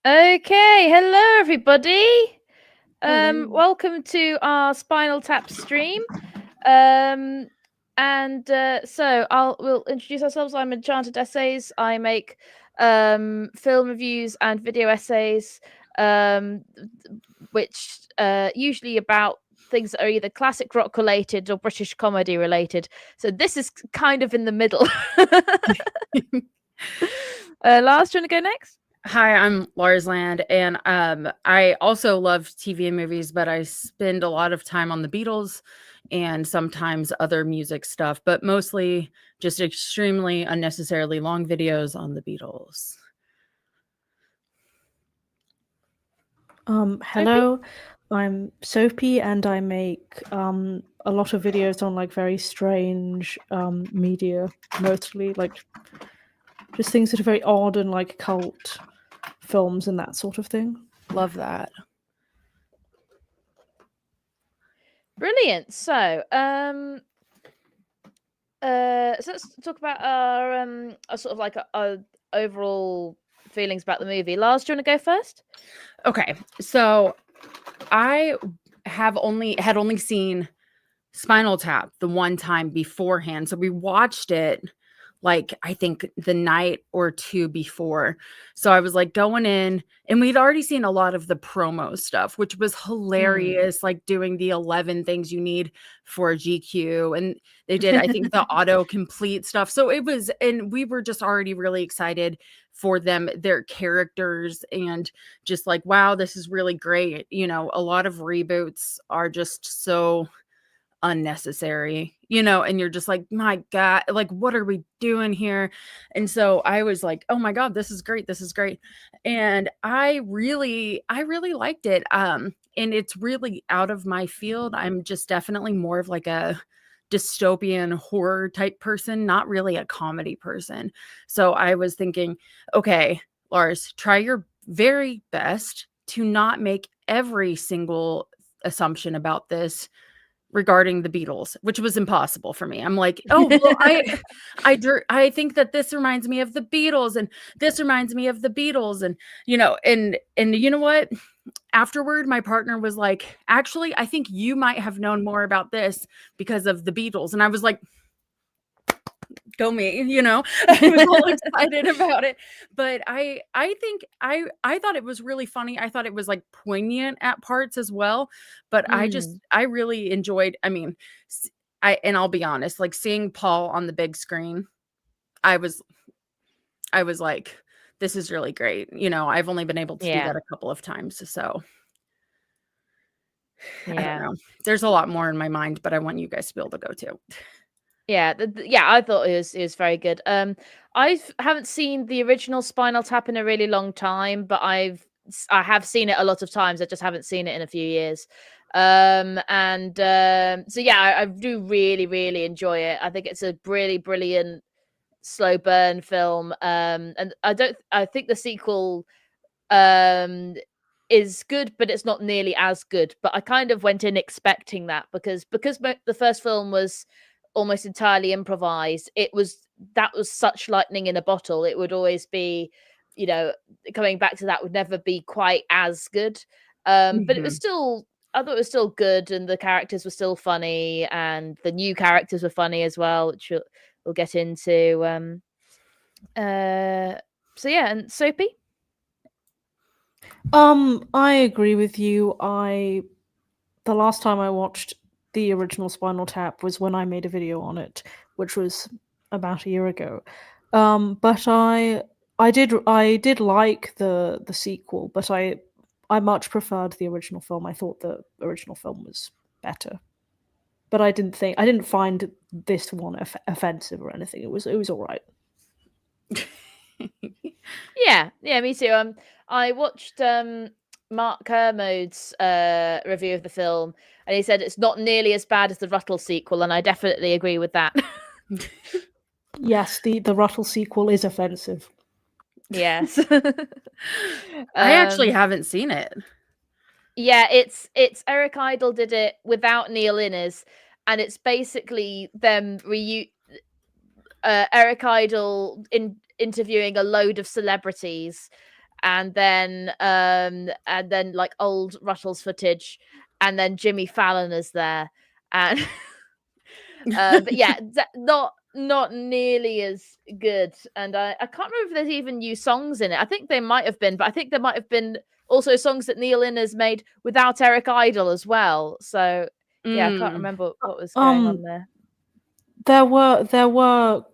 Okay, hello everybody. Hello. Welcome to our Spinal Tap stream. We'll introduce ourselves. I'm Enchanted Essays. I make film reviews and video essays, which usually about things that are either classic rock related or British comedy related. So this is kind of in the middle. Lars, do you want to go next? Hi, I'm Lars Land, and I also love TV and movies, but I spend a lot of time on the Beatles and sometimes other music stuff, but mostly just extremely unnecessarily long videos on the Beatles. Hello, I'm Soapy, and I make a lot of videos on like very strange media, mostly like just things that are very odd and like cult films and that sort of thing. Love that. Brilliant. So let's talk about our sort of like our overall feelings about the movie. Lars, do you want to go first? Okay, so I had only seen Spinal Tap the one time beforehand, so we watched it like I think the night or two before. So I was like going in, and we'd already seen a lot of the promo stuff, which was hilarious, like doing the 11 things you need for a GQ. And they did, I think, the auto complete stuff. So it was, and we were just already really excited for them, their characters, and just like, wow, this is really great. You know, a lot of reboots are just so unnecessary, and you're just like, my God, like, what are we doing here? And so I was like, oh my God, this is great. This is great. And I really liked it. And it's really out of my field. I'm just definitely more of like a dystopian horror type person, not really a comedy person. So I was thinking, okay, Lars, try your very best to not make every single assumption about this regarding the Beatles, which was impossible for me. I'm like, oh, well, I think that this reminds me of the Beatles, and this reminds me of the Beatles, and you know what? Afterward, my partner was like, actually, I think you might have known more about this because of the Beatles, and I was like, go me, I was all excited about it. But I think I thought it was really funny. I thought it was like poignant at parts as well. But I really enjoyed, I mean, and I'll be honest, like seeing Paul on the big screen, I was like, this is really great. I've only been able to do that a couple of times. So I don't know. There's a lot more in my mind, but I want you guys to be able to go too. Yeah, I thought it was very good. I haven't seen the original Spinal Tap in a really long time, but I have seen it a lot of times. I just haven't seen it in a few years. So yeah, I do really enjoy it. I think it's a really brilliant slow burn film. And I think the sequel is good, but it's not nearly as good. But I kind of went in expecting that because the first film was almost entirely improvised. That was such lightning in a bottle. It would always be, coming back to that would never be quite as good. But it was still, I thought it was still good, and the characters were still funny, and the new characters were funny as well, which we'll get into. So yeah, and Soapy. I agree with you. The last time I watched the original Spinal Tap was when I made a video on it, which was about a year ago. But I did like the sequel, but I much preferred the original film. I thought the original film was better, but I didn't find this one offensive or anything. It was all right. Yeah, me too. I watched Mark Kermode's review of the film, and he said it's not nearly as bad as the Ruttle sequel, and I definitely agree with that. Yes, the Ruttle sequel is offensive. Yes. I actually haven't seen it. Yeah, it's Eric Idle did it without Neil Innes, and it's basically them Eric Idle interviewing a load of celebrities, and then like old Ruttles footage, and then Jimmy Fallon is there, and but yeah, not nearly as good. And I can't remember if there's even new songs in it. I think they might have been, but I think there might have been also songs that Neil Innes made without Eric Idle as well. So yeah, I can't remember what was going on there. There were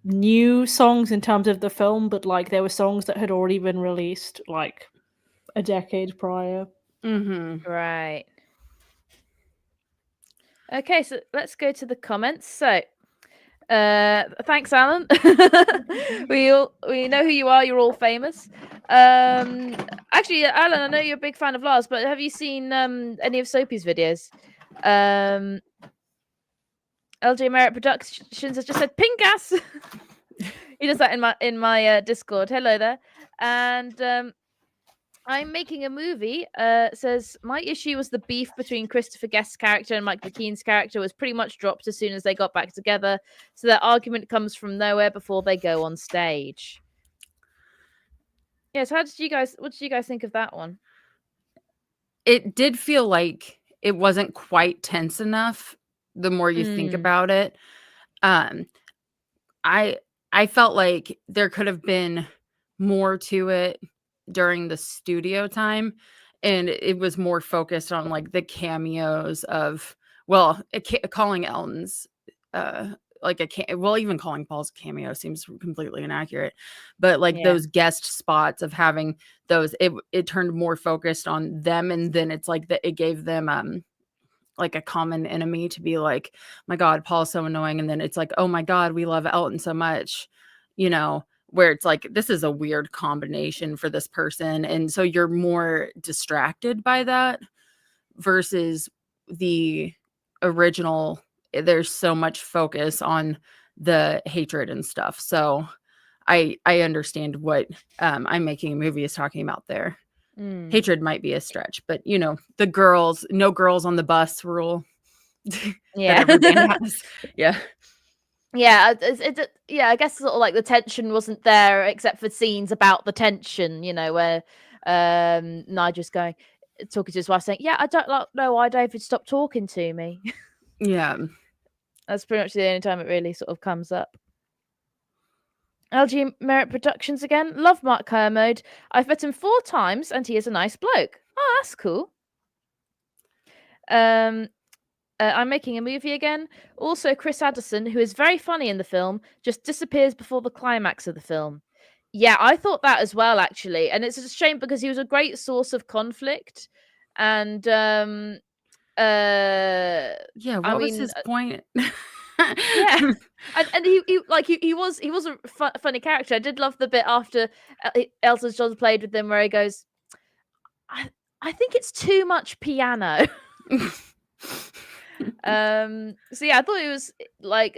new songs in terms of the film, but like there were songs that had already been released like a decade prior. Right. Okay, so let's go to the comments. So thanks, Alan. we know who you are. You're all famous. Actually, Alan, I know you're a big fan of Lars, but have you seen any of Soapy's videos? LJ Merritt Productions has just said pink gas. He does that in my Discord. Hello there. And I'm making a movie. Says my issue was the beef between Christopher Guest's character and Mike McKean's character was pretty much dropped as soon as they got back together. So their argument comes from nowhere before they go on stage. Yes, what did you guys think of that one? It did feel like it wasn't quite tense enough the more you think about it. I felt like there could have been more to it during the studio time, and it was more focused on like the cameos of, well, calling Elton's even calling Paul's cameo seems completely inaccurate, but like those guest spots of having those, it turned more focused on them, and then it's like that it gave them like a common enemy to be like, my God, Paul's so annoying, and then it's like, oh my God, we love Elton so much, where it's like, this is a weird combination for this person, and so you're more distracted by that versus the original. There's so much focus on the hatred and stuff. So I understand what I'm making a movie is talking about there. Hatred might be a stretch, but the girls, no girls on the bus rule. Yeah. That every band has. Yeah. Yeah, I guess sort of like the tension wasn't there except for scenes about the tension, where Nigel's talking to his wife saying, yeah, I don't know why David stopped talking to me. Yeah. That's pretty much the only time it really sort of comes up. LG Merit Productions again. Love Mark Kermode. I've met him 4 times and he is a nice bloke. Oh, that's cool. I'm making a movie again. Also, Chris Addison, who is very funny in the film, just disappears before the climax of the film. Yeah, I thought that as well, actually. And it's a shame because he was a great source of conflict. And what was his point? Yeah, and he was a funny character. I did love the bit after Elton John played with him where he goes, I think it's too much piano. So yeah, I thought it was like,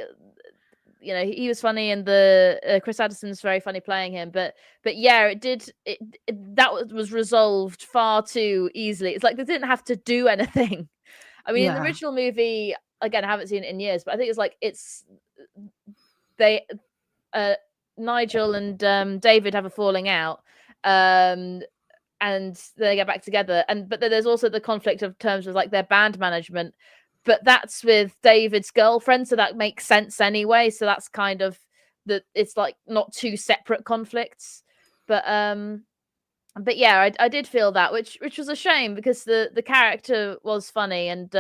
he was funny, and the Chris Addison's very funny playing him, but yeah, that was resolved far too easily. It's like they didn't have to do anything. I mean, in the original movie, again, I haven't seen it in years, but I think Nigel and David have a falling out, and they get back together, but then there's also the conflict of terms of like their band management, but that's with David's girlfriend, so that makes sense anyway. So that's kind of it's like not 2 separate conflicts, but yeah, I did feel that, which was a shame because the character was funny, and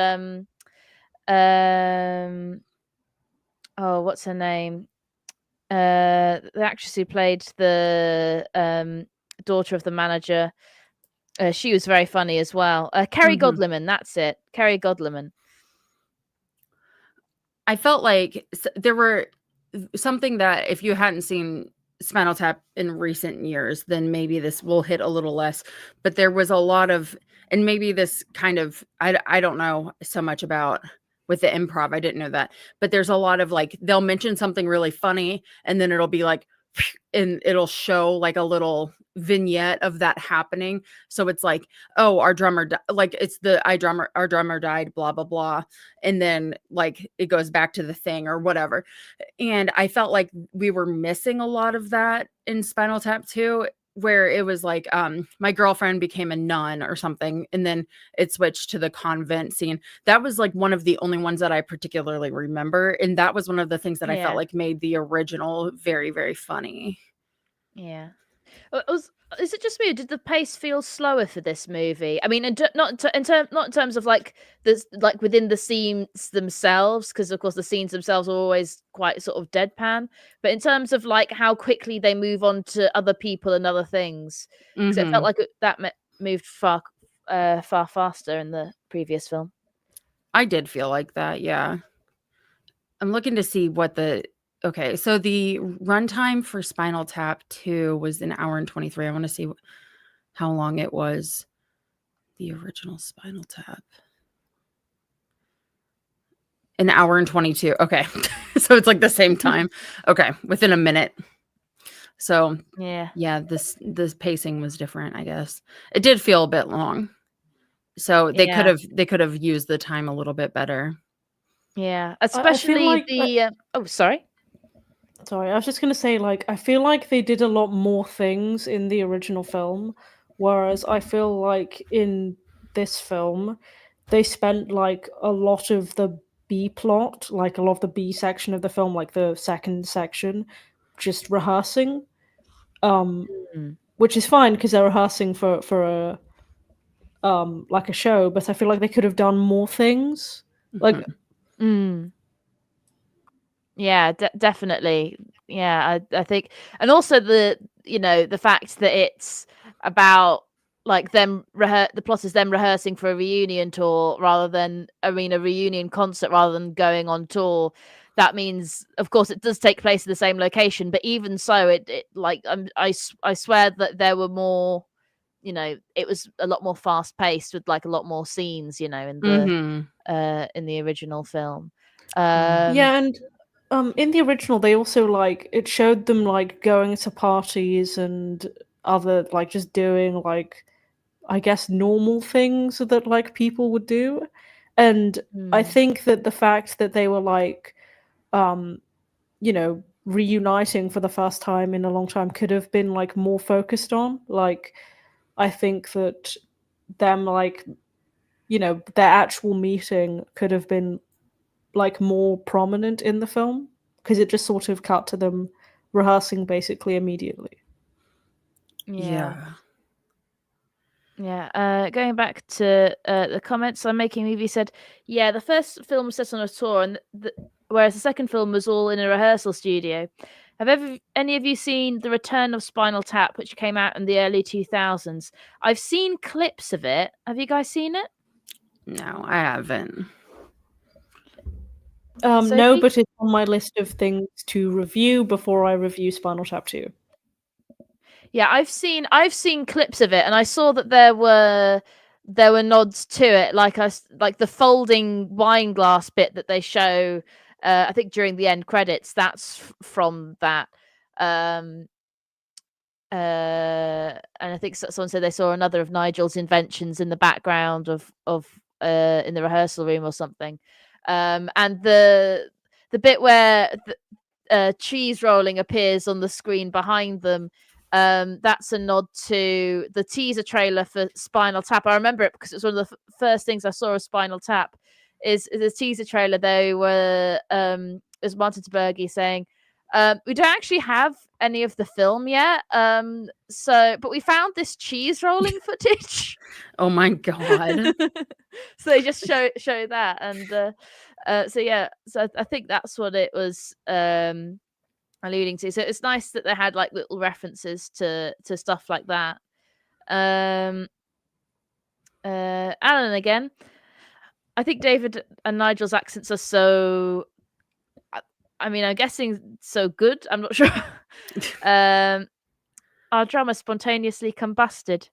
oh, what's her name? The actress who played the daughter of the manager, she was very funny as well. Kerry Godliman, that's it. Kerry Godliman. I felt like there were something that if you hadn't seen Spinal Tap in recent years, then maybe this will hit a little less. But there was a lot of, and maybe this kind of, I don't know so much about with the improv. I didn't know that. But there's a lot of like, they'll mention something really funny and then it'll be like, and it'll show like a little vignette of that happening. So it's like, oh, our drummer, like it's our drummer died, blah, blah, blah. And then like it goes back to the thing or whatever. And I felt like we were missing a lot of that in Spinal Tap too, where it was like my girlfriend became a nun or something, and then it switched to the convent scene. That was like one of the only ones that I particularly remember, and that was one of the things that I felt Yeah. like made the original very, very funny. Yeah. Is it just me? Or did the pace feel slower for this movie? I mean, not in terms of like this, like within the scenes themselves, because of course the scenes themselves are always quite sort of deadpan. But in terms of like how quickly they move on to other people and other things, because it felt like moved far faster in the previous film. I did feel like that, yeah. I'm looking to see what okay, so the runtime for Spinal Tap 2 was an hour and 23. I want to see how long it was. The original Spinal Tap. An hour and 22. Okay. So it's like the same time. Okay, within a minute. So yeah, this pacing was different, I guess. It did feel a bit long. So they could have used the time a little bit better. Yeah, I feel especially like the oh, sorry. Sorry, I was just gonna say, like, I feel like they did a lot more things in the original film, whereas I feel like in this film, they spent like a lot of the B plot, like a lot of the B section of the film, like the second section, just rehearsing. Which is fine because they're rehearsing for a like a show, but I feel like they could have done more things. Like Yeah, definitely. Yeah, I think, and also the the fact that it's about like them the plot is them rehearsing for a reunion tour rather than a reunion concert rather than going on tour. That means, of course, it does take place in the same location, but even so, it like I swear that there were more. It was a lot more fast paced with like a lot more scenes. In the original film. yeah, and in the original they also like it showed them like going to parties and other like just doing like I guess normal things that like people would do. And I think that the fact that they were like reuniting for the first time in a long time could have been like more focused on. Like I think that them like their actual meeting could have been like more prominent in the film because it just sort of cut to them rehearsing basically immediately. Yeah. Going back to the comments I'm making, Evie said, yeah, the first film was set on a tour, and whereas the second film was all in a rehearsal studio. Have any of you seen The Return of Spinal Tap, which came out in the early 2000s? I've seen clips of it. Have you guys seen it? No, I haven't. No, but it's on my list of things to review before I review Spinal Tap 2. Yeah, I've seen clips of it, and I saw that there were nods to it, like the folding wine glass bit that they show. I think during the end credits, that's from that. And I think someone said they saw another of Nigel's inventions in the background of in the rehearsal room or something. And the bit where cheese rolling appears on the screen behind them, that's a nod to the teaser trailer for Spinal Tap. I remember it because it was one of the first things I saw of Spinal Tap. Is the teaser trailer? They were is Martin Tabergi saying, we don't actually have any of the film yet, but we found this cheese rolling footage. Oh my god. So they just show that, and so I think that's what it was alluding to. So it's nice that they had like little references to stuff like that. Alan again. I think David and Nigel's accents are so. I mean, I'm guessing so good. I'm not sure. Our drama spontaneously combusted.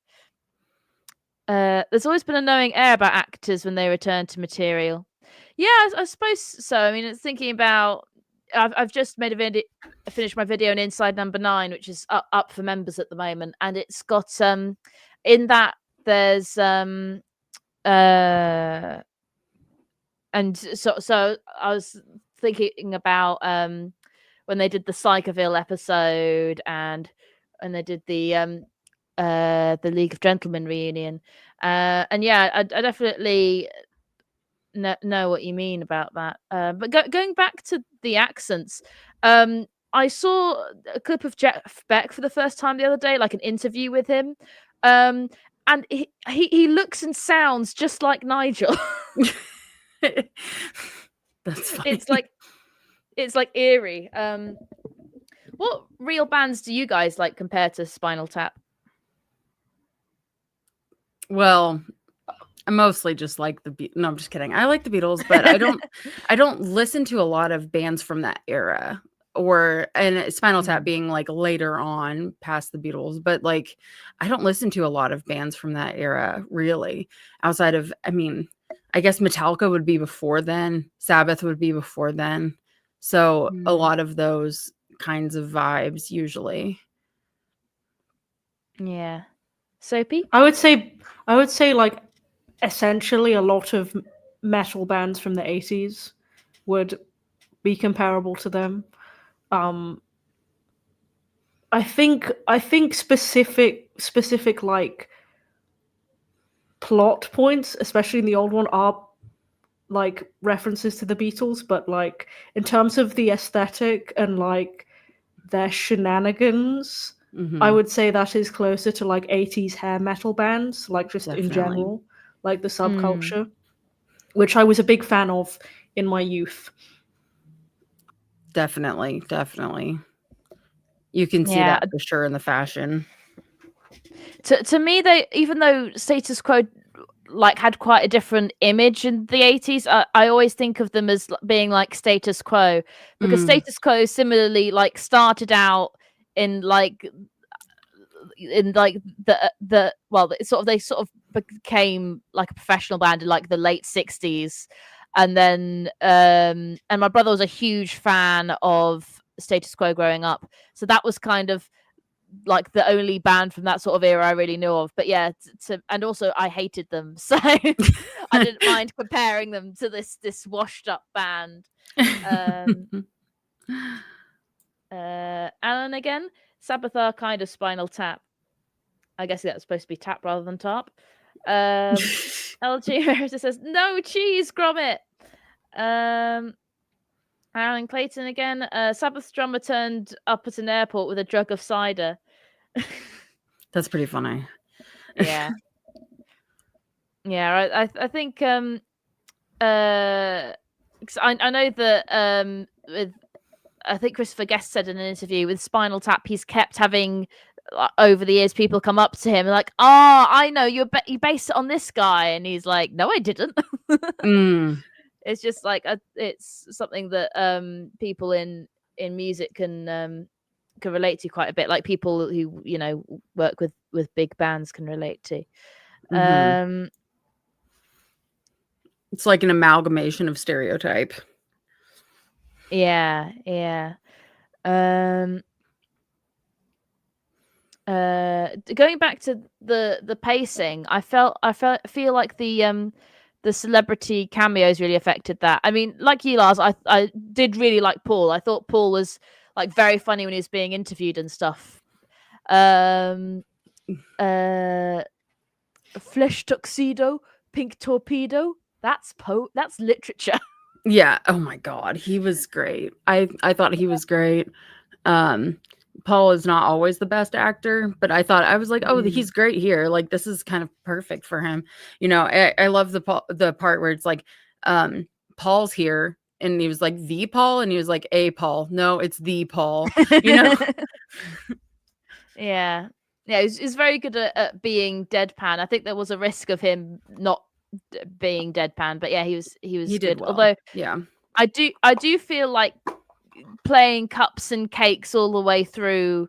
There's always been a knowing air about actors when they return to material. Yeah, I suppose so. I mean, it's thinking about. I've just made finished my video on Inside Number 9, which is up for members at the moment, and it's got in that there's and so I was thinking about when they did the Psychoville episode and they did the the League of Gentlemen reunion. And yeah, I definitely know what you mean about that. But going back to the accents, I saw a clip of Jeff Beck for the first time the other day, like an interview with him. And he looks and sounds just like Nigel. That's funny. It's like eerie. What real bands do you guys like compared to Spinal Tap? Well, I mostly just like no, I'm just kidding. I like the Beatles, but I don't listen to a lot of bands from that era, and Spinal Tap being like later on past the Beatles, but like I don't listen to a lot of bands from that era really, outside of, I mean, I guess Metallica would be before then, Sabbath would be before then. So a lot of those kinds of vibes usually. Yeah. Soapy? I would say like essentially a lot of metal bands from the 80s would be comparable to them. I think specific like plot points, especially in the old one, are like references to the Beatles, but like in terms of the aesthetic and like their shenanigans, I would say that is closer to like 80s hair metal bands, like just in general, like the subculture, which I was a big fan of in my youth. Definitely. You can see that for sure in the fashion. To me, they, even though Status Quo like had quite a different image in the 80s, I always think of them as being like Status Quo, because Status Quo similarly like started out in like the well, they sort of became like a professional band in like the late 60s, and then and my brother was a huge fan of Status Quo growing up, so that was kind of like the only band from that sort of era I really knew of. But yeah, and also I hated them, so I didn't mind comparing them to this washed up band. Alan again, Sabbath are kind of Spinal Tap. I guess that's supposed to be tap rather than top. LG Harris says no cheese, Gromit. Alan Clayton again. Sabbath's drummer turned up at an airport with a jug of cider. That's pretty funny. Yeah. Yeah, I think I know that with, I think Christopher Guest said in an interview, with Spinal Tap, he's kept having over the years people come up to him and like, I know you based it on this guy, and he's like, no, I didn't. It's just like it's something that people in music can relate to quite a bit, like people who, you know, work with big bands can relate to. It's like an amalgamation of stereotype. Yeah. Going back to the pacing, I feel like the celebrity cameos really affected that. I mean, like you, Lars, I did really like Paul. I thought Paul was like very funny when he was being interviewed and stuff. Flesh tuxedo, pink torpedo. That's literature. Yeah. Oh my God, he was great. I thought he was great. Paul is not always the best actor, but I was like, oh, he's great here. Like, this is kind of perfect for him. You know, I love the part where it's like, Paul's here, and he was like, the Paul, and he was like, a Paul. No, it's the Paul. You know. Yeah. He's very good at being deadpan. I think there was a risk of him not being deadpan, but yeah, he was he good. did well. Although, yeah, I do feel like playing Cups and Cakes all the way through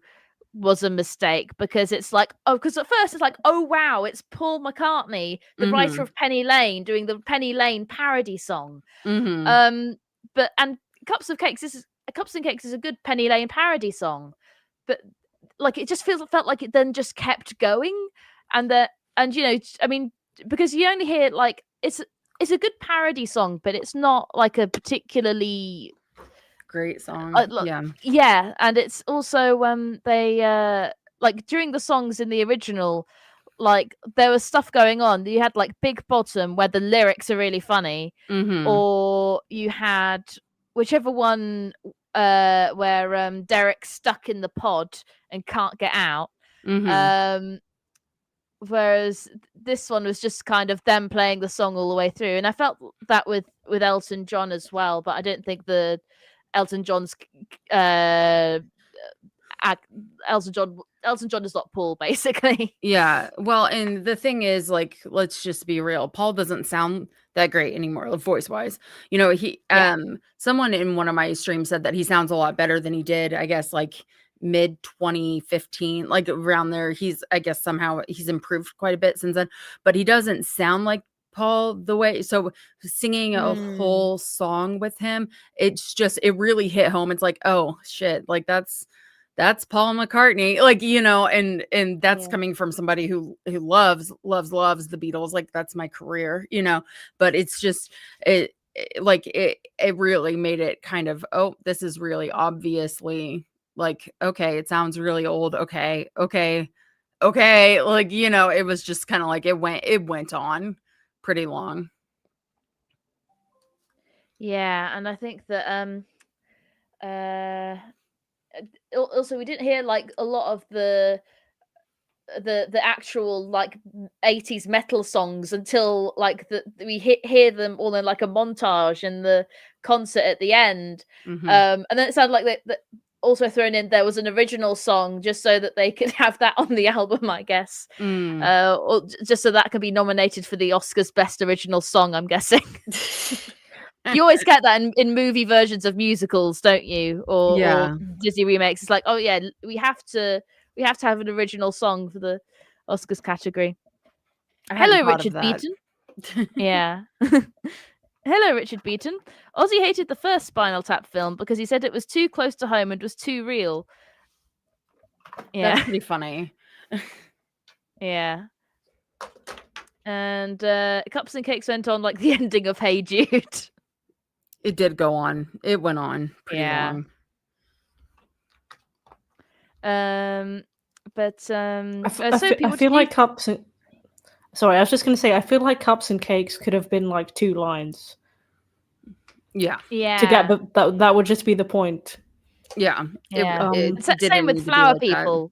was a mistake, because it's like, because at first it's like, oh wow, it's Paul McCartney, the writer of Penny Lane, doing the Penny Lane parody song. But Cups and Cakes is a good Penny Lane parody song, but like it just felt like it then just kept going, and you know, I mean, because you only hear like it's a good parody song, but it's not like a particularly great song. yeah, and it's also they like during the songs in the original, like there was stuff going on. You had like Big Bottom where the lyrics are really funny, or you had whichever one where Derek's stuck in the pod and can't get out. Whereas this one was just kind of them playing the song all the way through, and I felt that with Elton John as well, but I don't think the Elton John's Elton John is not Paul, basically. Yeah. Well, and the thing is, like, let's just be real. Paul doesn't sound that great anymore, voice wise. You know, someone in one of my streams said that he sounds a lot better than he did, I guess, like mid 2015, like around there. I guess somehow he's improved quite a bit since then, but he doesn't sound like Paul the way. So singing a whole song with him, it really hit home. It's like, oh shit, like that's Paul McCartney, like, you know, and that's coming from somebody who loves the Beatles. Like, that's my career, you know, but it's just, it really made it kind of, oh, this is really obviously like, okay, it sounds really old. Okay. Like, you know, it was just kind of like, it went on pretty long. Yeah. And I think that, also we didn't hear like a lot of the actual like 80s metal songs until like we hear them all in like a montage in the concert at the end. And then it sounded like that also thrown in there was an original song just so that they could have that on the album, I guess. Or just so that can be nominated for the Oscars best original song, I'm guessing. You always get that in movie versions of musicals, don't you? Or Disney remakes. It's like, oh yeah, we have to have an original song for the Oscars category. Hello, Richard Beaton. Yeah. Hello, Richard Beaton. Ozzy hated the first Spinal Tap film because he said it was too close to home and was too real. Yeah. That's pretty funny. Yeah. And Cups and Cakes went on like the ending of Hey Jude. It did go on. It went on pretty long. But I feel like Cups and... Sorry, I was just going to say, I feel like Cups and Cakes could have been like 2 lines. Yeah. Yeah. To get that would just be the point. Yeah. Same with Flower People.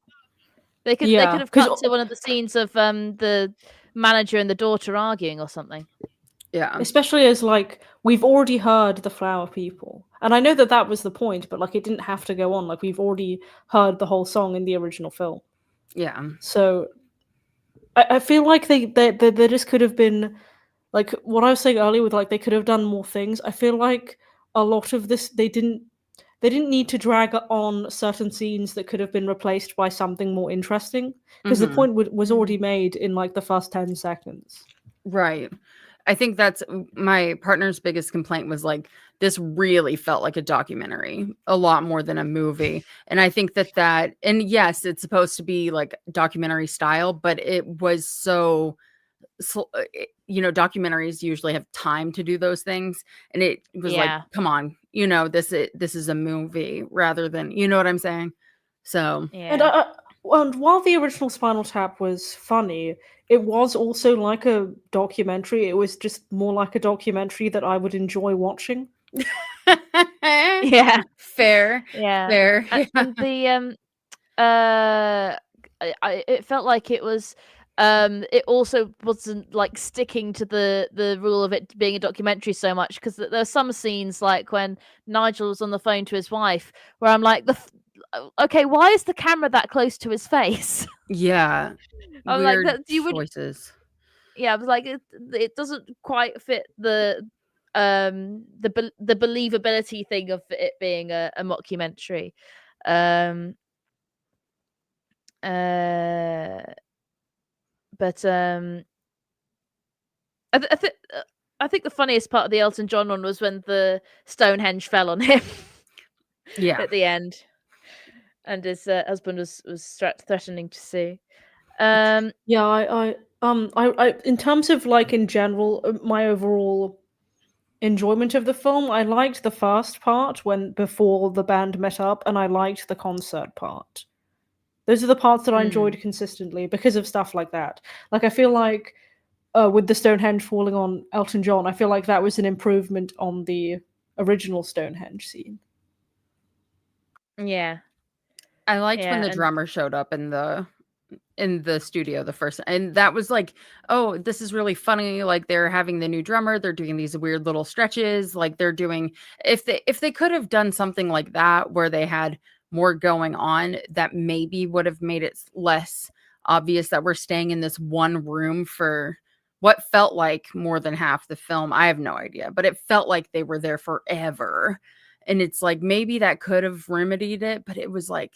They could have cut to one of the scenes of the manager and the daughter arguing or something. Yeah. Especially as like we've already heard the Flower People. And I know that was the point, but like it didn't have to go on. Like we've already heard the whole song in the original film. Yeah. So I feel like they just could have been like what I was saying earlier with like they could have done more things. I feel like a lot of this they didn't need to drag on certain scenes that could have been replaced by something more interesting because the point was already made in like the first 10 seconds. Right. I think that's my partner's biggest complaint was like, this really felt like a documentary a lot more than a movie. And I think that, and yes, it's supposed to be like documentary style, but it was so, you know, documentaries usually have time to do those things. And it was like, come on, you know, this is a movie rather than, you know what I'm saying? So, yeah. And while the original Spinal Tap was funny, it was also like a documentary. It was just more like a documentary that I would enjoy watching. Yeah. Fair. Yeah. Fair. And the it felt like it was it also wasn't like sticking to the rule of it being a documentary so much because there are some scenes like when Nigel was on the phone to his wife where I'm like okay, why is the camera that close to his face? Yeah. I'm weird like, choices. Yeah, I was like, it doesn't quite fit the believability thing of it being a mockumentary. But I think the funniest part of the Elton John one was when the Stonehenge fell on him. Yeah. At the end. And his husband was threatening to sue. I in terms of like in general, my overall enjoyment of the film, I liked the first part before the band met up, and I liked the concert part. Those are the parts that I enjoyed consistently because of stuff like that. Like, I feel like with the Stonehenge falling on Elton John, I feel like that was an improvement on the original Stonehenge scene. Yeah. I liked when Yeah, the and drummer showed up in the studio the first, and that was like, oh, this is really funny. Like, they're having the new drummer, they're doing these weird little stretches, like they're doing, if they could have done something like that where they had more going on, that maybe would have made it less obvious that we're staying in this one room for what felt like more than half the film. I have no idea, but it felt like they were there forever. And it's like, maybe that could have remedied it, but it was like,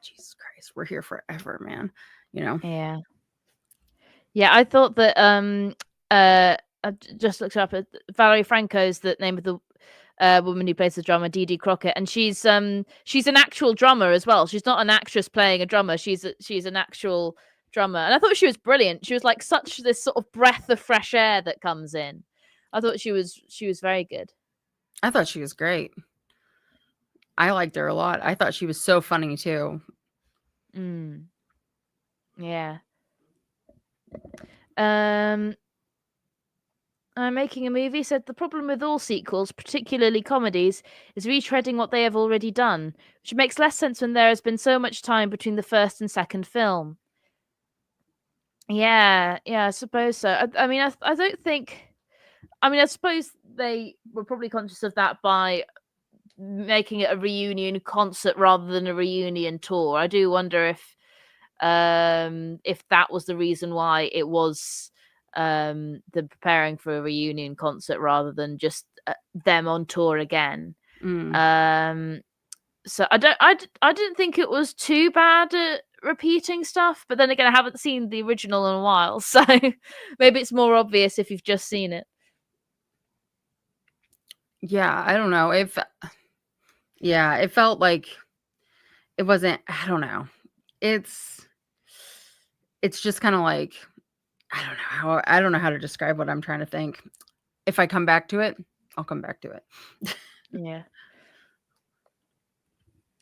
Jesus Christ, we're here forever, man. You know? yeah. Yeah, I thought that I just looked up at Valerie Franco's the name of the woman who plays the drummer, Dee Dee Crockett, and she's an actual drummer as well. She's not an actress playing a drummer. She's an actual drummer, and I thought she was brilliant. She was like such this sort of breath of fresh air that comes in. I thought she was very good. I thought she was great. I liked her a lot. I thought she was so funny too. Yeah. I'm making a movie said the problem with all sequels, particularly comedies, is retreading what they have already done, which makes less sense when there has been so much time between the first and second film. Yeah, I suppose so. I mean, I don't think. I mean, I suppose they were probably conscious of that by making it a reunion concert rather than a reunion tour. I do wonder if that was the reason why it was the preparing for a reunion concert rather than just them on tour again. So I didn't think it was too bad at repeating stuff, but then again, I haven't seen the original in a while, so maybe it's more obvious if you've just seen it. Yeah, I don't know if. Yeah, it felt like it wasn't. I don't know. It's just kind of like, I don't know how to describe what I'm trying to think. If I come back to it, I'll come back to it. Yeah.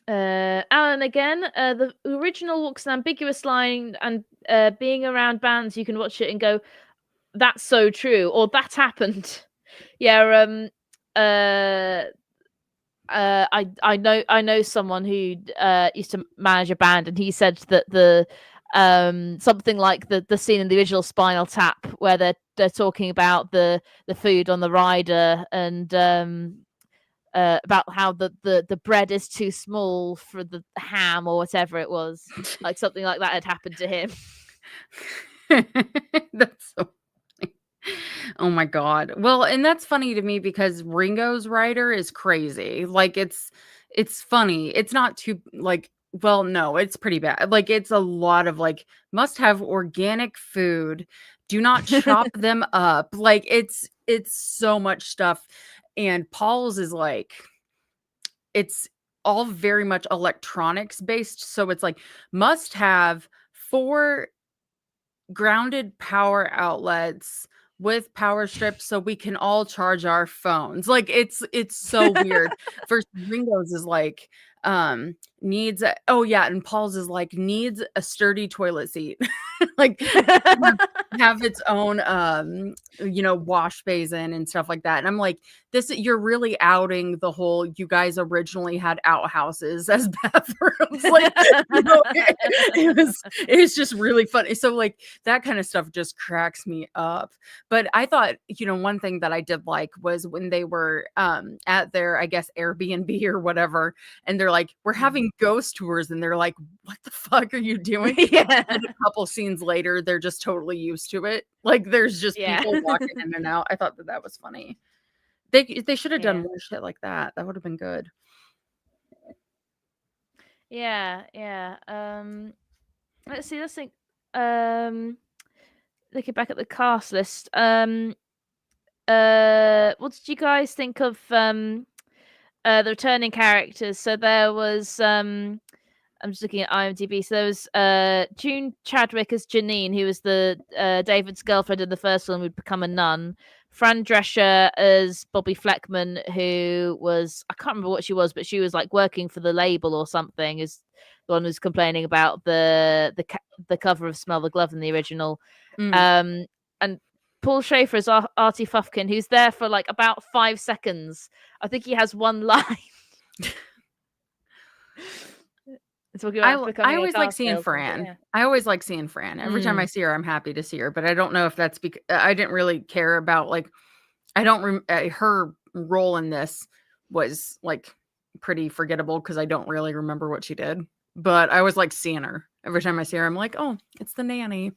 Alan again. The original walks an ambiguous line, and being around bands, you can watch it and go, "That's so true," or "That happened." Yeah. I know someone who used to manage a band, and he said that the something like the scene in the original Spinal Tap where they're talking about the food on the rider and about how the bread is too small for the ham or whatever it was, like something like that had happened to him. That's so funny. Oh my God. Well, and that's funny to me because Ringo's rider is crazy. Like, it's funny. It's not too like, well, no, it's pretty bad. Like, it's a lot of like, must have organic food. Do not chop them up. Like, it's so much stuff. And Paul's is like, it's all very much electronics based. So it's like, must have 4 grounded power outlets with power strips so we can all charge our phones. Like, it's so weird. First, Ringo's is like, needs and Paul's is like, needs a sturdy toilet seat. Like, have its own wash basin and stuff like that. And I'm like, this, you're really outing the whole, you guys originally had outhouses as bathrooms. Like, it was just really funny. So like, that kind of stuff just cracks me up. But I thought, one thing that I did like was when they were at their, I guess, Airbnb or whatever, and they're like, we're having ghost tours, and they're like, what the fuck are you doing? Yeah. And a couple scenes later, they're just totally used to it. Like, there's just people walking in and out. I thought that was funny. They should have done more shit like that. That would have been good. Yeah. Let's think. Looking back at the cast list, what did you guys think of the returning characters? So there was I'm just looking at IMDb. So there was June Chadwick as Janine, who was the David's girlfriend in the first one, who'd become a nun. Fran Drescher as Bobby Fleckman, who was, I can't remember what she was, but she was like working for the label or something, as the one who's complaining about the cover of Smell the Glove in the original. And Paul Schaefer is Artie Fufkin, who's there for like about 5 seconds. I think he has one line. I always like seeing Fran. Yeah. I always like seeing Fran. Every time I see her, I'm happy to see her. But I don't know if that's because I didn't really care about like her role in this was like pretty forgettable because I don't really remember what she did. But I always like seeing her. Every time I see her, I'm like, oh, it's the nanny.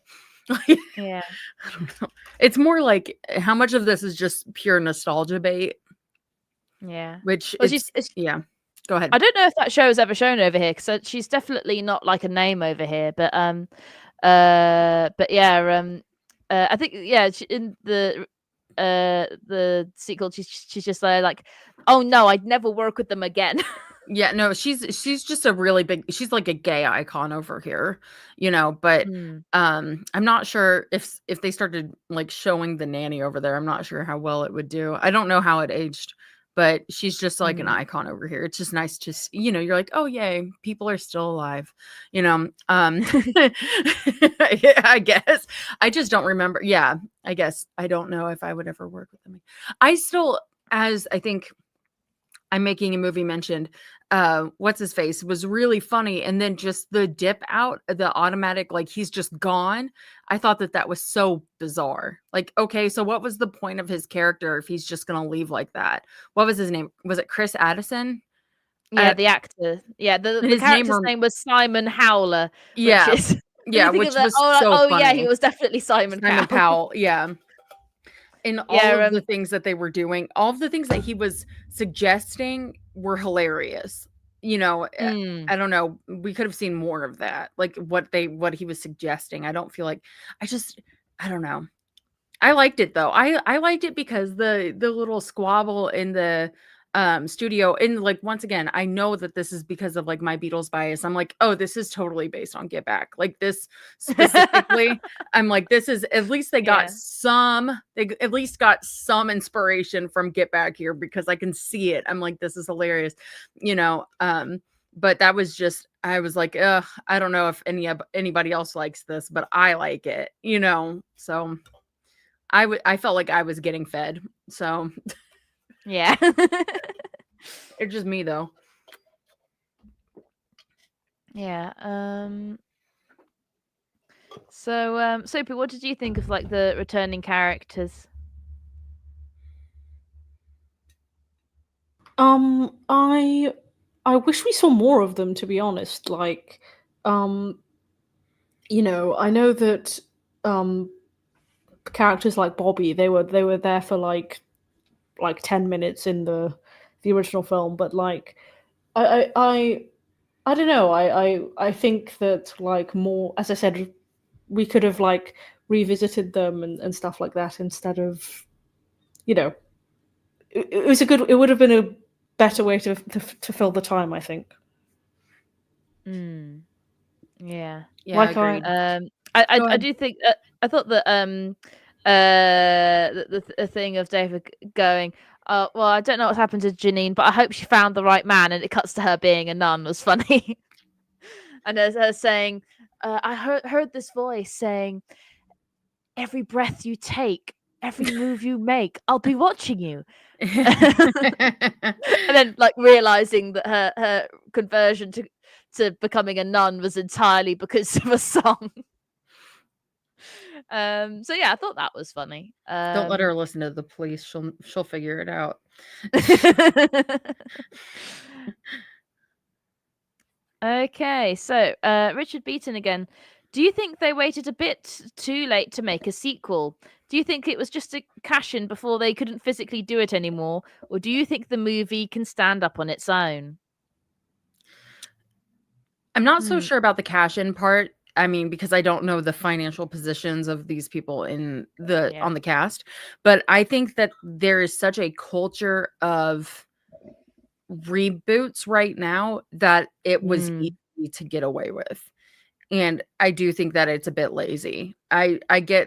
Yeah. I don't know. It's more like how much of this is just pure nostalgia bait. Yeah. Which yeah. Go ahead. I don't know if that show is ever shown over here because she's definitely not like a name over here. But yeah. I think in the sequel she's just like, oh no, I'd never work with them again. Yeah, no, she's just a really big, she's like a gay icon over here, you know, but I'm not sure if they started like showing the nanny over there, I'm not sure how well it would do. I don't know how it aged, but she's just like an icon over here. It's just nice to see, you know, you're like, oh yay, people are still alive, you know. Yeah, I guess I just don't remember. Yeah, I guess I don't know if I would ever work with them. I still, as I think I'm Making a Movie mentioned, what's his face was really funny, and then just the dip out, the automatic, like he's just gone. I thought that was so bizarre. Like, okay, so what was the point of his character if he's just gonna leave like that? What was his name? Was it Chris Addison? Yeah, the actor. Yeah, the character's name was Simon Howler. Yeah, which is, yeah, which was so funny. Yeah, he was definitely Simon Powell. Yeah. And all of the things that they were doing, all of the things that he was suggesting were hilarious. You know, I don't know. We could have seen more of that. Like what he was suggesting. I don't feel like I don't know. I liked it though. I liked it because the little squabble in the studio, and like once again, I know that this is because of like my Beatles bias. I'm like, oh, this is totally based on Get Back. Like this specifically, I'm like, this is at least they got at least got some inspiration from Get Back here because I can see it. I'm like, this is hilarious, you know. But that was just, I was like, I don't know if anybody else likes this, but I like it, you know. So I felt like I was getting fed. So yeah. It's just me though. Yeah. So Sophie, what did you think of like the returning characters? I wish we saw more of them, to be honest. Like, you know, I know that characters like Bobby, they were there for like 10 minutes in the original film, but like I don't know. I think that like more, as I said, we could have like revisited them and stuff like that instead of, you know, it would have been a better way to fill the time, I think. Yeah. Like I do think I thought that the thing of David going, well, I don't know what's happened to Janine, but I hope she found the right man, and it cuts to her being a nun was funny. And there's her saying, I heard this voice saying, every breath you take, every move you make, I'll be watching you. And then like realizing that her conversion to becoming a nun was entirely because of a song. So yeah, I thought that was funny. Don't let her listen to the police. She'll figure it out. Okay, so Richard Beaton again. Do you think they waited a bit too late to make a sequel? Do you think it was just a cash in before they couldn't physically do it anymore? Or do you think the movie can stand up on its own? I'm not so sure about the cash in part. I mean, because I don't know the financial positions of these people on the cast, but I think that there is such a culture of reboots right now that it was easy to get away with. And I do think that it's a bit lazy. I go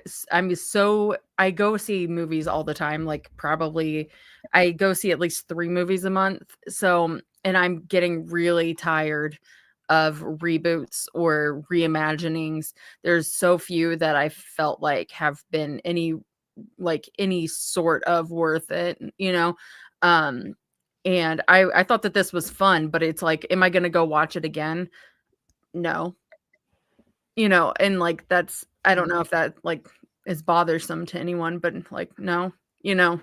see movies all the time, like probably I go see at least 3 movies a month. So, and I'm getting really tired of reboots or reimaginings. There's so few that I felt like have been any sort of worth it, you know. And I thought that this was fun, but it's like, am I gonna go watch it again? No. You know, and like that's, I don't know if that like is bothersome to anyone, but like no, you know.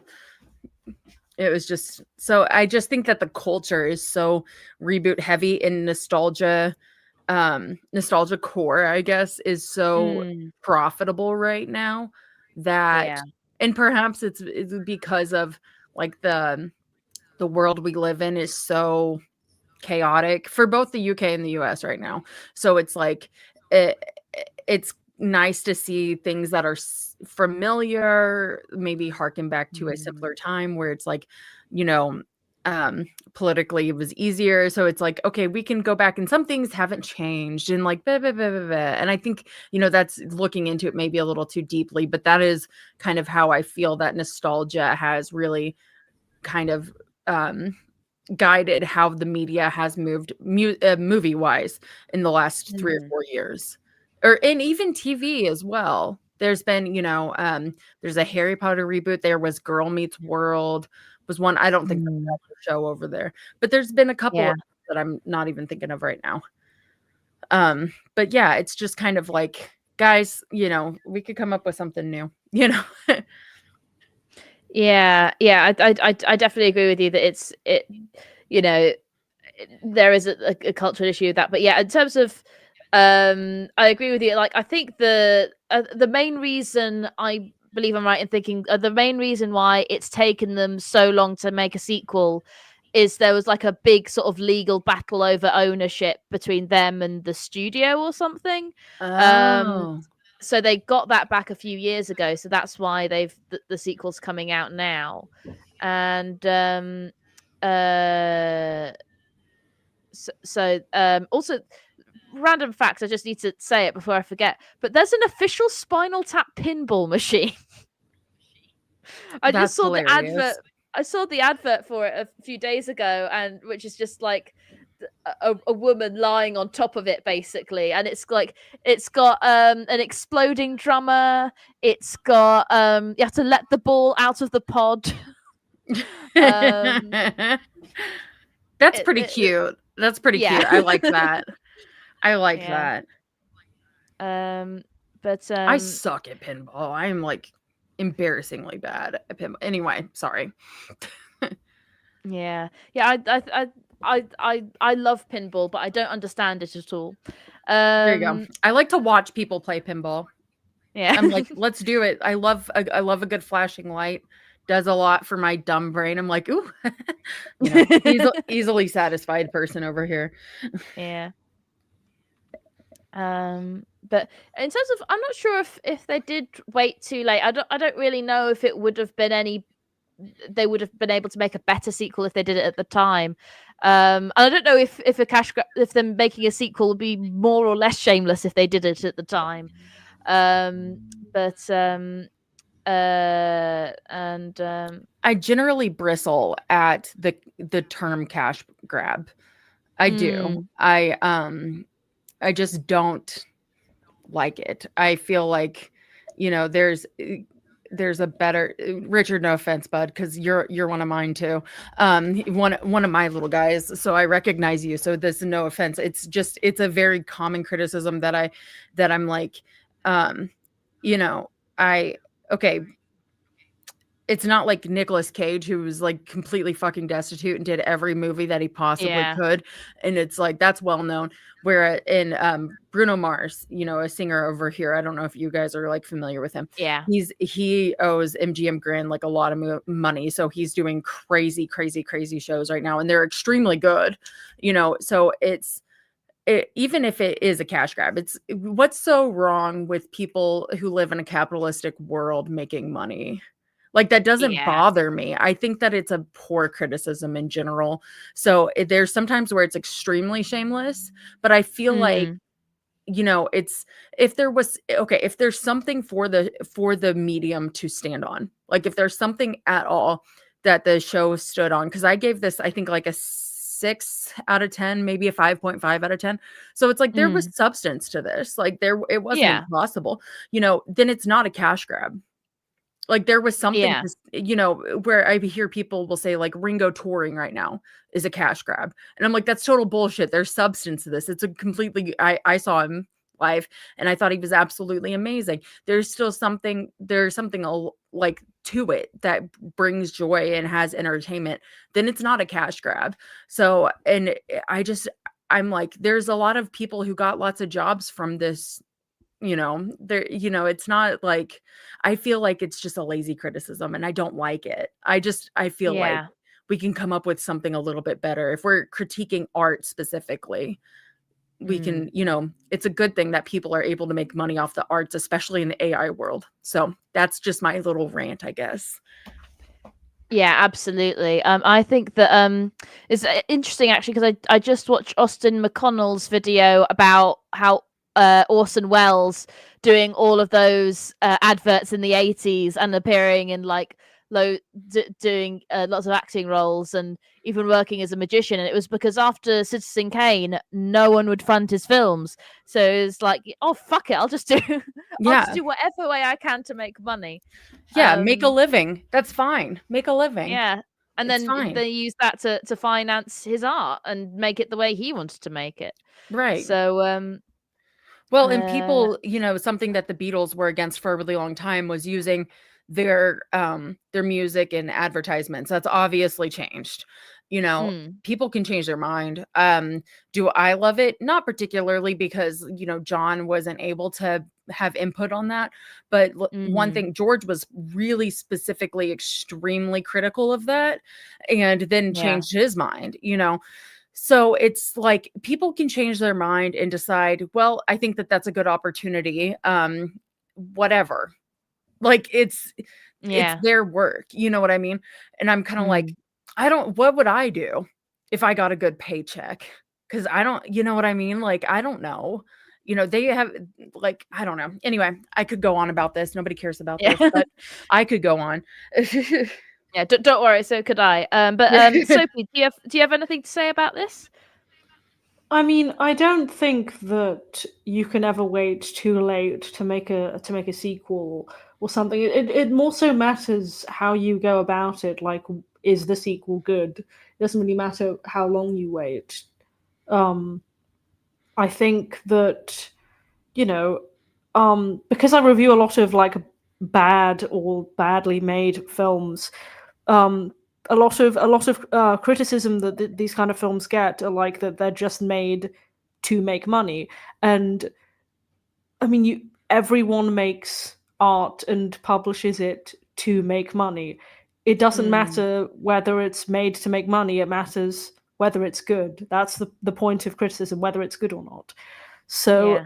It was just, so I just think that the culture is so reboot heavy, and nostalgia core, I guess, is so profitable right now that, Yeah. and perhaps it's because of like the world we live in is so chaotic for both the UK and the US right now. So it's like it's nice to see things that are familiar, maybe harken back to a simpler time where it's like, you know, politically it was easier. So it's like, okay, we can go back and some things haven't changed and like blah, blah, blah, blah, blah. And I think, you know, that's looking into it maybe a little too deeply, but that is kind of how I feel that nostalgia has really kind of guided how the media has moved movie wise in the last 3 or 4 years, or and even TV as well. There's been, you know, there's a Harry Potter reboot. There was Girl Meets World was one. I don't think that's a show over there, but there's been a couple that I'm not even thinking of right now. But yeah, it's just kind of like, guys, you know, we could come up with something new, you know. Yeah, I definitely agree with you that you know, there is a cultural issue with that. But yeah, in terms of, I agree with you. Like, I think the main reason, I believe I'm right in thinking, the main reason why it's taken them so long to make a sequel is there was like a big sort of legal battle over ownership between them and the studio or something. Oh, So they got that back a few years ago. So that's why the sequel's coming out now. And also, random facts, I just need to say it before I forget, but there's an official Spinal Tap pinball machine. I just that's saw hilarious. the advert. I saw the advert for it a few days ago, and which is just like a woman lying on top of it basically, and it's got an exploding drummer. It's got you have to let the ball out of the pod. That's pretty cute. That's pretty cute. I like that. I like that. But I suck at pinball. I'm like embarrassingly bad at pinball. Anyway, sorry. yeah. I love pinball, but I don't understand it at all. There you go. I like to watch people play pinball. Yeah. I'm like, let's do it. I love a good flashing light. Does a lot for my dumb brain. I'm like, ooh, you know, easily satisfied person over here. Yeah. But in terms of, I'm not sure if they did wait too late. I don't really know if it would have been they would have been able to make a better sequel if they did it at the time. And I don't know if if them making a sequel would be more or less shameless if they did it at the time. I generally bristle at the term cash grab. I do. I just don't like it. I feel like, you know, there's a better, Richard, no offense, bud, because you're one of mine too. One of my little guys. So I recognize you. So this is no offense. It's a very common criticism that I'm like, you know, okay. It's not like Nicolas Cage, who was like completely fucking destitute and did every movie that he possibly could. And it's like, that's well known. Where in Bruno Mars, you know, a singer over here, I don't know if you guys are like familiar with him. Yeah. He owes MGM Grand like a lot of money. So he's doing crazy, crazy, crazy shows right now. And they're extremely good, you know, so even if it is a cash grab, it's what's so wrong with people who live in a capitalistic world making money? Like, that doesn't bother me. I think that it's a poor criticism in general. So there's sometimes where it's extremely shameless, but I feel like, you know, it's, if there's something for the medium to stand on, like if there's something at all that the show stood on, because I gave this, I think, like a 6 out of 10, maybe a 5.5 out of 10. So it's like there was substance to this. Like it wasn't Yeah. impossible. Then it's not a cash grab. Like there was something, where I hear people will say like Ringo touring right now is a cash grab. And I'm like, that's total bullshit. There's substance to this. It's a completely, I saw him live and I thought he was absolutely amazing. There's something like to it that brings joy and has entertainment. Then it's not a cash grab. So, and I'm like, there's a lot of people who got lots of jobs from this. It's not like, I feel like it's just a lazy criticism and I don't like it. I feel like we can come up with something a little bit better if we're critiquing art specifically. We can, it's a good thing that people are able to make money off the arts, especially in the AI world. So that's just my little rant, I guess. Yeah, absolutely. I think that it's interesting actually because I just watched Austin McConnell's video about how Orson Welles doing all of those adverts in the 80s and appearing in like doing lots of acting roles and even working as a magician. And it was because after Citizen Kane, no one would fund his films. So it's like, oh fuck it, I'll just do whatever way I can to make money. Yeah, make a living. That's fine. Make a living. Yeah. And then they use that to finance his art and make it the way he wanted to make it. Right. So well, and people, something that the Beatles were against for a really long time was using their music in advertisements. That's obviously changed. People can change their mind. Do I love it? Not particularly because, John wasn't able to have input on that. But one thing, George was really specifically extremely critical of that and then changed his mind, So it's like people can change their mind and decide, well, I think that that's a good opportunity. Whatever. Like it's their work. You know what I mean? And I'm kind of like, what would I do if I got a good paycheck? Because I don't, you know what I mean? Like, I don't know. They have like, I don't know. Anyway, I could go on about this. Nobody cares about this, but I could go on. Yeah, don't worry. So could I. But Sophie, do you have anything to say about this? I mean, I don't think that you can ever wait too late to make a sequel or something. It more so matters how you go about it. Like, is the sequel good? It doesn't really matter how long you wait. I think that because I review a lot of like bad or badly made films, a lot of criticism that these kind of films get are like that they're just made to make money. And I mean, everyone makes art and publishes it to make money. It doesn't matter whether it's made to make money. It matters whether it's good. That's the point of criticism, whether it's good or not. So,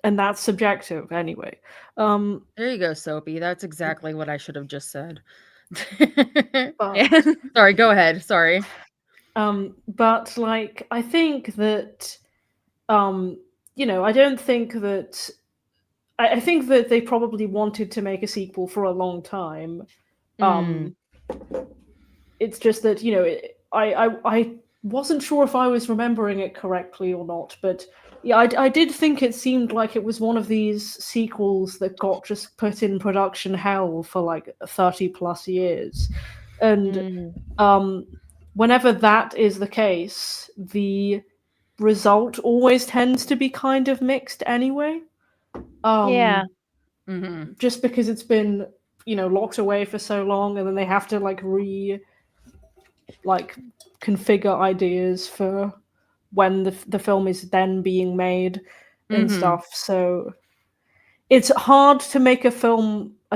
and that's subjective anyway. There you go, Soapy. That's exactly what I should have just said. Sorry, go ahead. Sorry. But like, I think that, I don't think that. I think that they probably wanted to make a sequel for a long time. It's just that I wasn't sure if I was remembering it correctly or not, but yeah, I did think it seemed like it was one of these sequels that got just put in production hell for like 30 plus years. And whenever that is the case, the result always tends to be kind of mixed anyway. Just because it's been, locked away for so long, and then they have to configure ideas for when the film is then being made and stuff. So it's hard to make a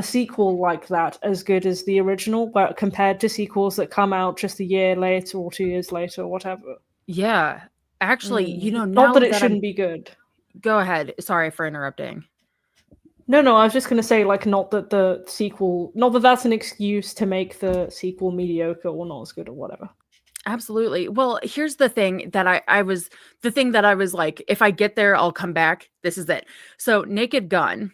sequel like that as good as the original, but compared to sequels that come out just a year later or 2 years later or whatever. Yeah. Actually, not that it shouldn't be good. Go ahead. Sorry for interrupting. No, I was just going to say, not that that's an excuse to make the sequel mediocre or not as good or whatever. Absolutely. Well, here's the thing that I was like, if I get there, I'll come back. This is it. So Naked Gun,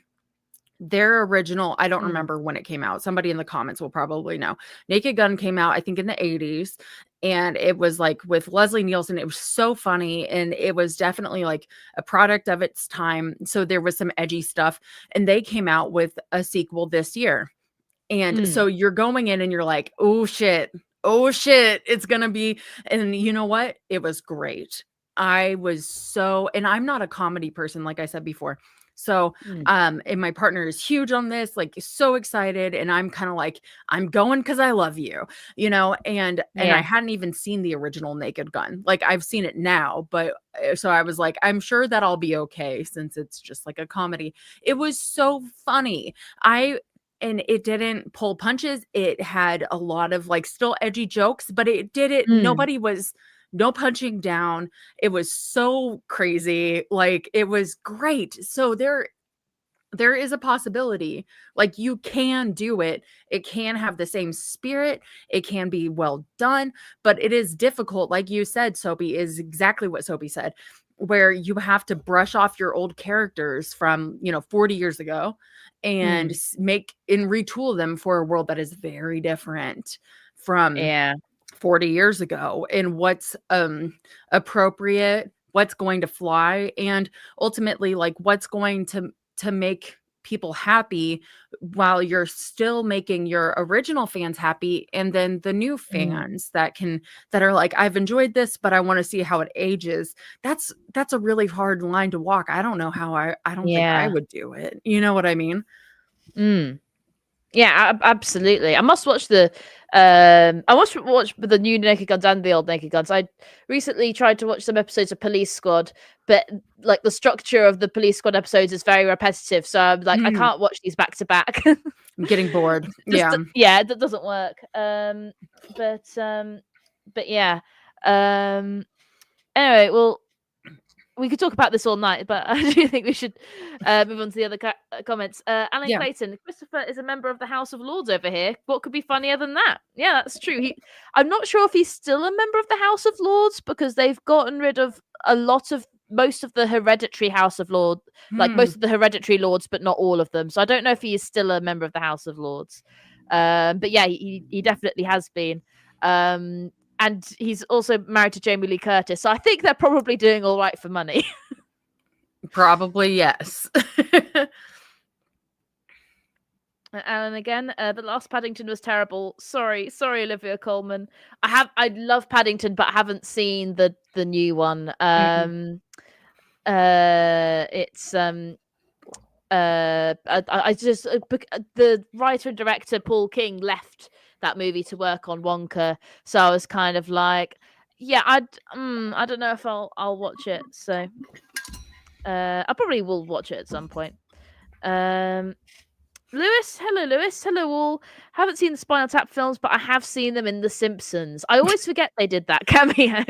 Their original, I don't remember when it came out. Somebody in the comments will probably know. Naked Gun came out, I think, in the 80s. And it was like with Leslie Nielsen. It was so funny. And it was definitely like a product of its time. So there was some edgy stuff. And they came out with a sequel this year. And so you're going in and you're like, oh shit, it's going to be. And you know what? It was great. And I'm not a comedy person, like I said before. So, and my partner is huge on this, like so excited. And I'm kind of like, I'm going because I love you, and I hadn't even seen the original Naked Gun. Like I've seen it now, but so I was like, I'm sure that I'll be okay since it's just like a comedy. It was so funny. And it didn't pull punches. It had a lot of like still edgy jokes, but it did it. No punching down. It was so crazy. Like it was great. So there is a possibility, like you can do it. It can have the same spirit. It can be well done, but it is difficult. Like you said, Soapy, is exactly what Soapy said, where you have to brush off your old characters from, 40 years ago and retool them for a world that is very different from 40 years ago, and what's appropriate, what's going to fly, and ultimately like what's going to make people happy while you're still making your original fans happy, and then the new fans that are like, I've enjoyed this but I want to see how it ages. That's a really hard line to walk. I don't know how. I don't think I would do it. You know what I mean? Yeah, absolutely. I must watch I must watch the new Naked Guns and the old Naked Guns. I recently tried to watch some episodes of Police Squad, but like the structure of the Police Squad episodes is very repetitive. So I'm like, I can't watch these back to back. I'm getting bored. Yeah, that doesn't work. But yeah. Anyway, well, we could talk about this all night, but I do think we should move on to the other comments. Alan Clayton, Christopher is a member of the House of Lords over here. What could be funnier than that? Yeah, that's true. I'm not sure if he's still a member of the House of Lords, because they've gotten rid of most of the hereditary House of Lords, like most of the hereditary lords, but not all of them. So I don't know if he is still a member of the House of Lords. But yeah, he definitely has been. And he's also married to Jamie Lee Curtis. So I think they're probably doing all right for money. Probably, yes. Alan again, the last Paddington was terrible. Sorry, Olivia Colman. I love Paddington, but I haven't seen the new one. It's I just the writer and director Paul King left that movie to work on Wonka, so I was kind of like, yeah, I don't know if I'll watch it. So I probably will watch it at some point. Lewis, hello all. Haven't seen the Spinal Tap films, but I have seen them in The Simpsons. I always forget they did that cameo.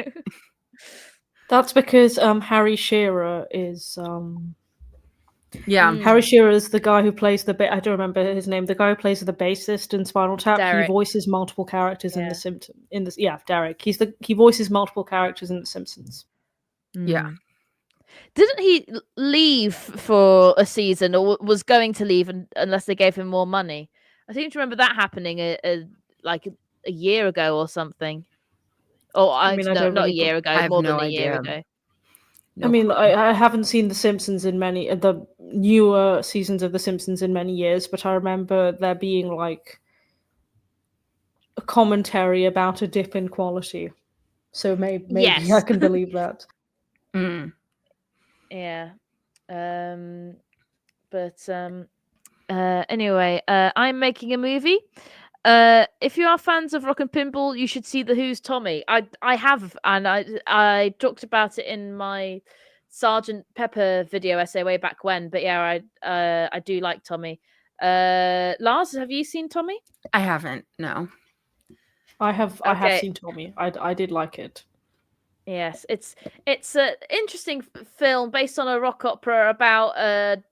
That's because Harry Shearer is Harry Shearer is the guy who plays I don't remember his name. The guy who plays the bassist in Spinal Tap. Derek. He voices multiple characters in The Simpsons. Derek. He voices multiple characters in The Simpsons. Yeah. Didn't he leave for a season, or was going to leave unless they gave him more money? I seem to remember that happening like a year ago or something. Or not a year ago, more than a year ago. I mean, I haven't seen The Simpsons in the newer seasons of The Simpsons in many years, but I remember there being like a commentary about a dip in quality. So maybe I can believe that. Yeah. Anyway, I'm making a movie. If you are fans of rock and pinball, you should see The Who's Tommy. I have, and I talked about it in my Sergeant Pepper video essay way back when. But yeah, I do like Tommy. Lars, have you seen Tommy? I haven't. No. I have seen Tommy. I did like it. Yes, it's an interesting film based on a rock opera about a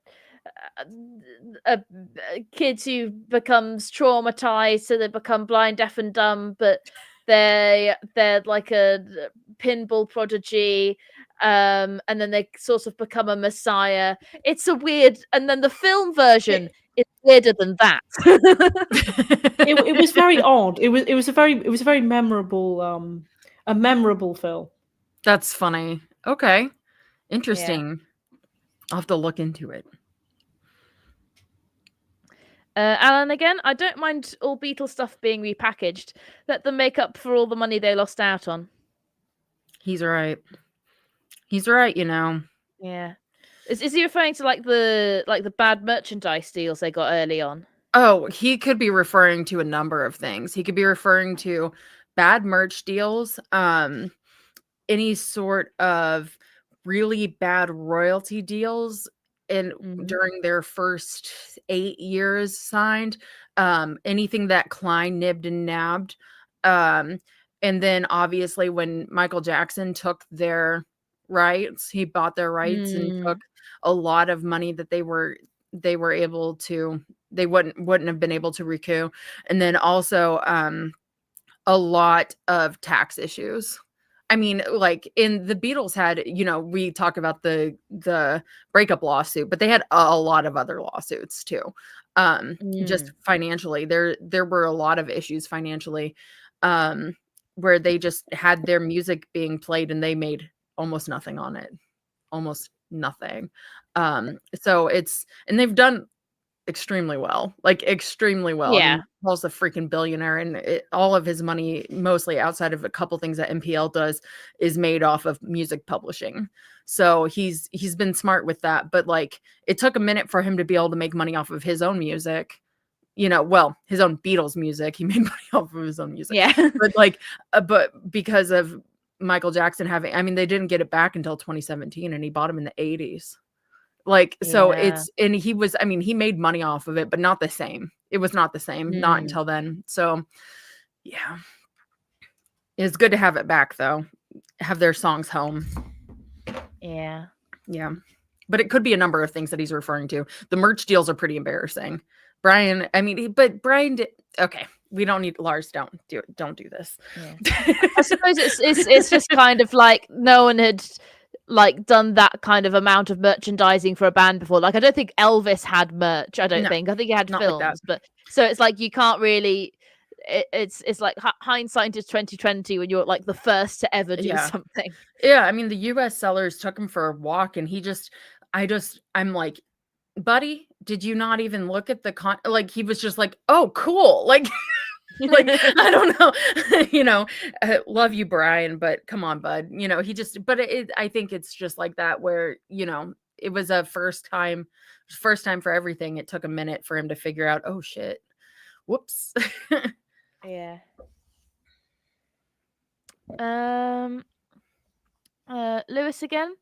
kid who becomes traumatized, so they become blind, deaf, and dumb. But they're like a pinball prodigy, and then they sort of become a messiah. It's a weird. And then the film version It's weirder than that. It was very odd. It was a very memorable a memorable film. That's funny. Okay. Yeah. Interesting. I'll have to look into it. Alan, again, I don't mind all Beatles stuff being repackaged. Let them make up for all the money they lost out on. He's right. He's right, you know. Yeah. Is he referring to like the bad merchandise deals they got early on? Oh, he could be referring to a number of things. He could be referring to bad merch deals, any sort of really bad royalty deals during their first 8 years signed, anything that Klein nibbed and nabbed. And then obviously when Michael Jackson took their rights, he bought their rights and took a lot of money that they wouldn't have been able to recoup. And then also a lot of tax issues. I mean, like in the Beatles had, you know, we talk about the breakup lawsuit, but they had a lot of other lawsuits too. Just financially, there were a lot of issues financially, where they just had their music being played and they made almost nothing on it, almost nothing. So and they've done extremely well, like extremely well. Yeah. I mean, Paul's a freaking billionaire, and all of his money, mostly outside of a couple things that MPL does, is made off of music publishing. So he's been smart with that. But like, it took a minute for him to be able to make money off of his own music. You know, well, his own Beatles music, he made money off of his own music. Yeah. But like, but because of Michael Jackson having, I mean, they didn't get it back until 2017, and he bought him in the 80s. Like, so and he was, I mean, he made money off of it, but not the same. It was not the same, not until then. So yeah, it's good to have it back though. Have their songs home. Yeah. Yeah. But it could be a number of things that he's referring to. The merch deals are pretty embarrassing. Brian, I mean, but Brian did, okay. We don't need Lars. Don't do this. Yeah. I suppose it's just kind of like no one had like done that kind of amount of merchandising for a band before. Like I don't think Elvis had merch. I think he had films, like but so it's like you can't really. It's like hindsight is 2020 when you're like the first to ever do something. Yeah, I mean the U.S. sellers took him for a walk, and I'm like, buddy, did you not even look at the like? He was just like, oh, cool, like. Like I don't know, you know, love you, Brian, but come on, bud, you know, but I think it's just like that where, you know, it was a first time for everything. It took a minute for him to figure out, oh shit, whoops. Yeah. Lewis again.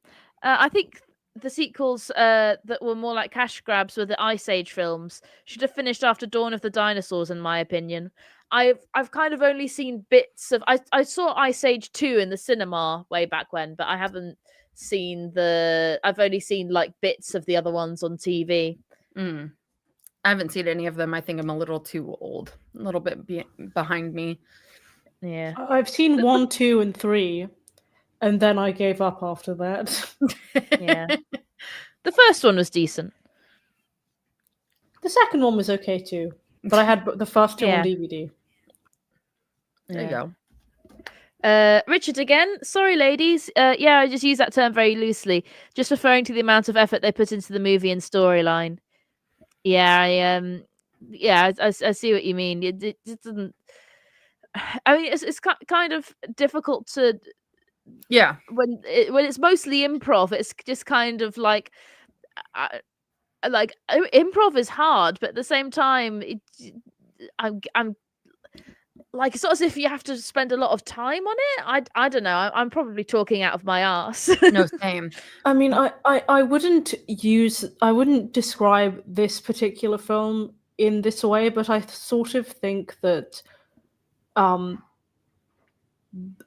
I think the sequels that were more like cash grabs were the Ice Age films. Should have finished after Dawn of the Dinosaurs, in my opinion. I've kind of only seen bits of. I saw Ice Age 2 in the cinema way back when, but I haven't seen I've only seen like bits of the other ones on TV. I haven't seen any of them. I think I'm a little too old, a little bit behind me. Yeah, I've seen 1, 2, and 3. And then I gave up after that. Yeah. The first one was decent. The second one was okay too. But I had the first two on DVD. There you go. Richard again. Sorry, ladies. I just use that term very loosely. Just referring to the amount of effort they put into the movie and storyline. Yeah, I see what you mean. It doesn't. I mean, it's kind of difficult to. Yeah. When it's mostly improv, it's just kind of like improv is hard, but at the same time, I'm like it's not as if you have to spend a lot of time on it. I don't know. I'm probably talking out of my ass. No, same. I mean, I wouldn't describe this particular film in this way, but I sort of think that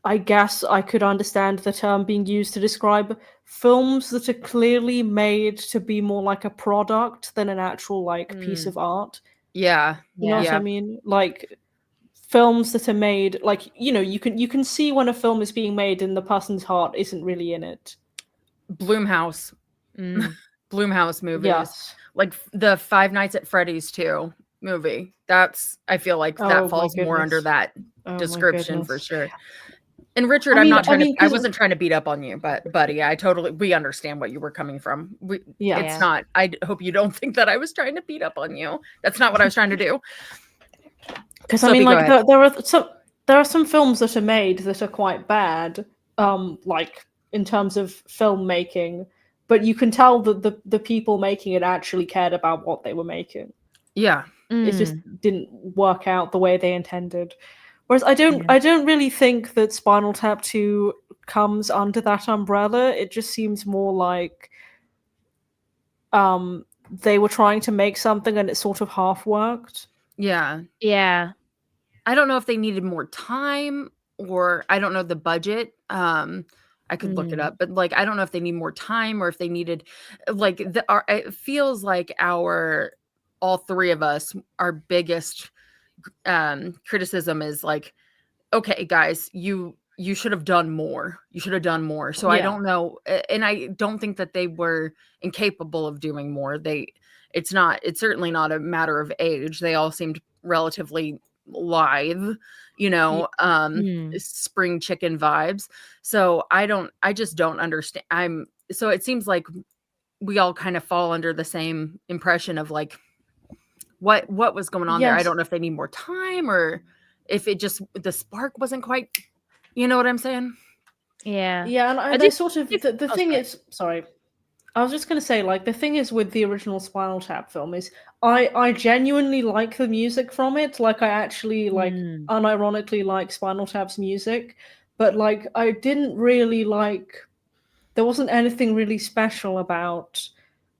I guess I could understand the term being used to describe films that are clearly made to be more like a product than an actual like piece of art. Yeah. You know what I mean? Like films that are made like, you know, you can see when a film is being made and the person's heart isn't really in it. Bloomhouse. Blumhouse movies. Yes. Like the Five Nights at Freddy's 2 movie. I feel like Oh, that my falls more under goodness. that Oh my description for goodness. sure. And Richard, I I'm mean, not trying to, I 'cause wasn't trying to beat up on you, but buddy, we understand what you were coming from. It's yeah. not, I hope you don't think that I was trying to beat up on you. That's not what I was trying to do. Because I Sophie, mean, go like ahead. there are some films that are made that are quite bad, like in terms of filmmaking, but you can tell that the people making it actually cared about what they were making. Yeah. It just didn't work out the way they intended. Whereas Yeah. I don't really think that Spinal Tap 2 comes under that umbrella. It just seems more like they were trying to make something and it sort of half worked. Yeah. Yeah. I don't know if they needed more time, or I don't know the budget. I could look it up, but like I don't know if they need more time or if they needed like it feels like all three of us, our biggest criticism is like, okay, guys, you should have done more. You should have done more. So I Yeah. don't know, and I don't think that they were incapable of doing more. It's certainly not a matter of age. They all seemed relatively lithe, spring chicken vibes. So I just don't understand. So it seems like we all kind of fall under the same impression of like what was going on there. I Yes. don't know if they need more time or if it just the spark wasn't quite, you know what I'm saying? Yeah. Yeah, and I they did- sort of did- the oh, thing sorry. is, sorry, I was just going to say, like, the thing is with the original Spinal Tap film is I genuinely like the music from it. Like, I actually like unironically like Spinal Tap's music, but like I didn't really like. There wasn't anything really special about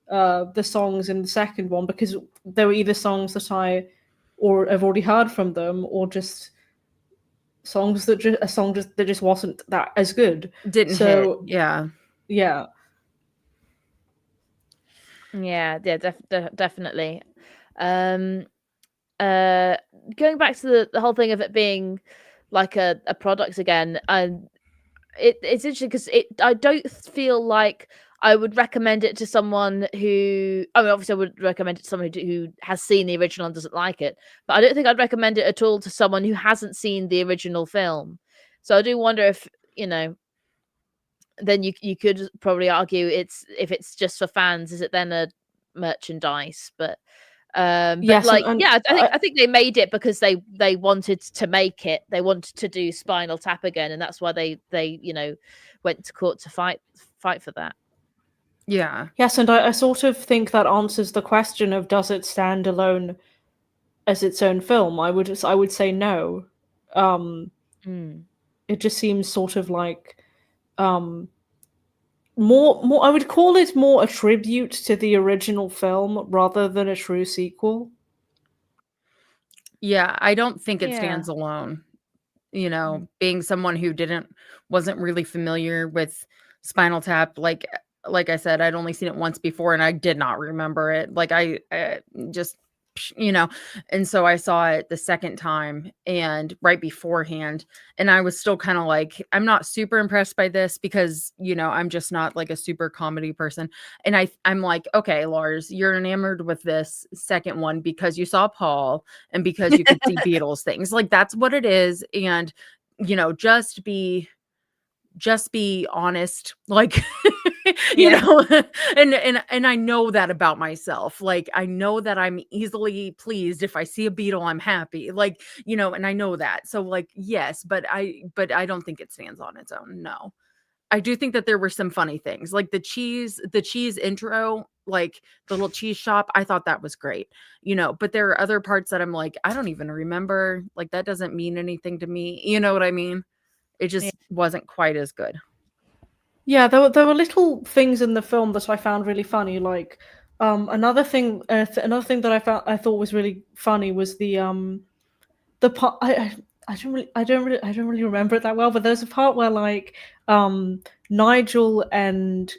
the songs in the second one because they were either songs that I or have already heard from them or just songs that that just wasn't that as good. Didn't So hit. Yeah. yeah. Yeah, definitely. Going back to the whole thing of it being like a product again, and it's interesting because I don't feel like I would recommend it to someone who, I mean, obviously I would recommend it to someone who has seen the original and doesn't like it, but I don't think I'd recommend it at all to someone who hasn't seen the original film. So I do wonder if, then you could probably argue if it's just for fans, is it then a merchandise? But Yes, like, and yeah, I think they made it because they wanted to make it. They wanted to do Spinal Tap again, and that's why they went to court to fight for that. Yeah. yes, and I sort of think that answers the question of does it stand alone as its own film? I would say no. It just seems sort of like more I would call it more a tribute to the original film rather than a true sequel. Yeah, I don't think it Yeah. stands alone. Being someone who wasn't really familiar with Spinal Tap, like I said, I'd only seen it once before and I did not remember it. Like I just, and so I saw it the second time and right beforehand, and I was still kind of like, I'm not super impressed by this because, I'm just not like a super comedy person. And I'm like, okay, Lars, you're enamored with this second one because you saw Paul and because you could see Beatles things. Like that's what it is. And, just be honest, like, and I know that about myself. Like, I know that I'm easily pleased. If I see a Beatle, I'm happy, like, and I know that. So like, yes, but I don't think it stands on its own. No, I do think that there were some funny things, like the cheese intro, like the little cheese shop. I thought that was great, but there are other parts that I'm like, I don't even remember. Like, that doesn't mean anything to me. You know what I mean? It just wasn't quite as good. Yeah, there were little things in the film that I found really funny. Like another thing that I thought was really funny was the part I don't really remember it that well, but there's a part where like Nigel and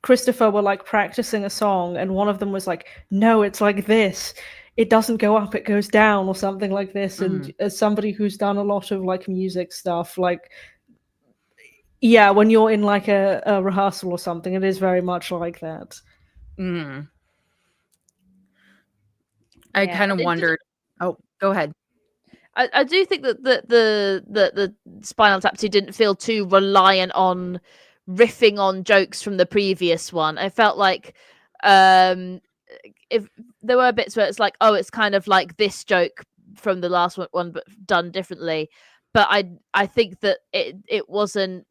Christopher were like practicing a song, and one of them was like, "No, it's like this. It doesn't go up, it goes down," or something like this. And as somebody who's done a lot of like music stuff, like Yeah, when you're in like a rehearsal or something, it is very much like that. Mm. I Yeah, kind of and it did. wondered. Oh, go ahead. I do think that the Spinal Tap 2 didn't feel too reliant on riffing on jokes from the previous one. I felt like if there were bits where it's like, oh, it's kind of like this joke from the last one but done differently. But I think that it wasn't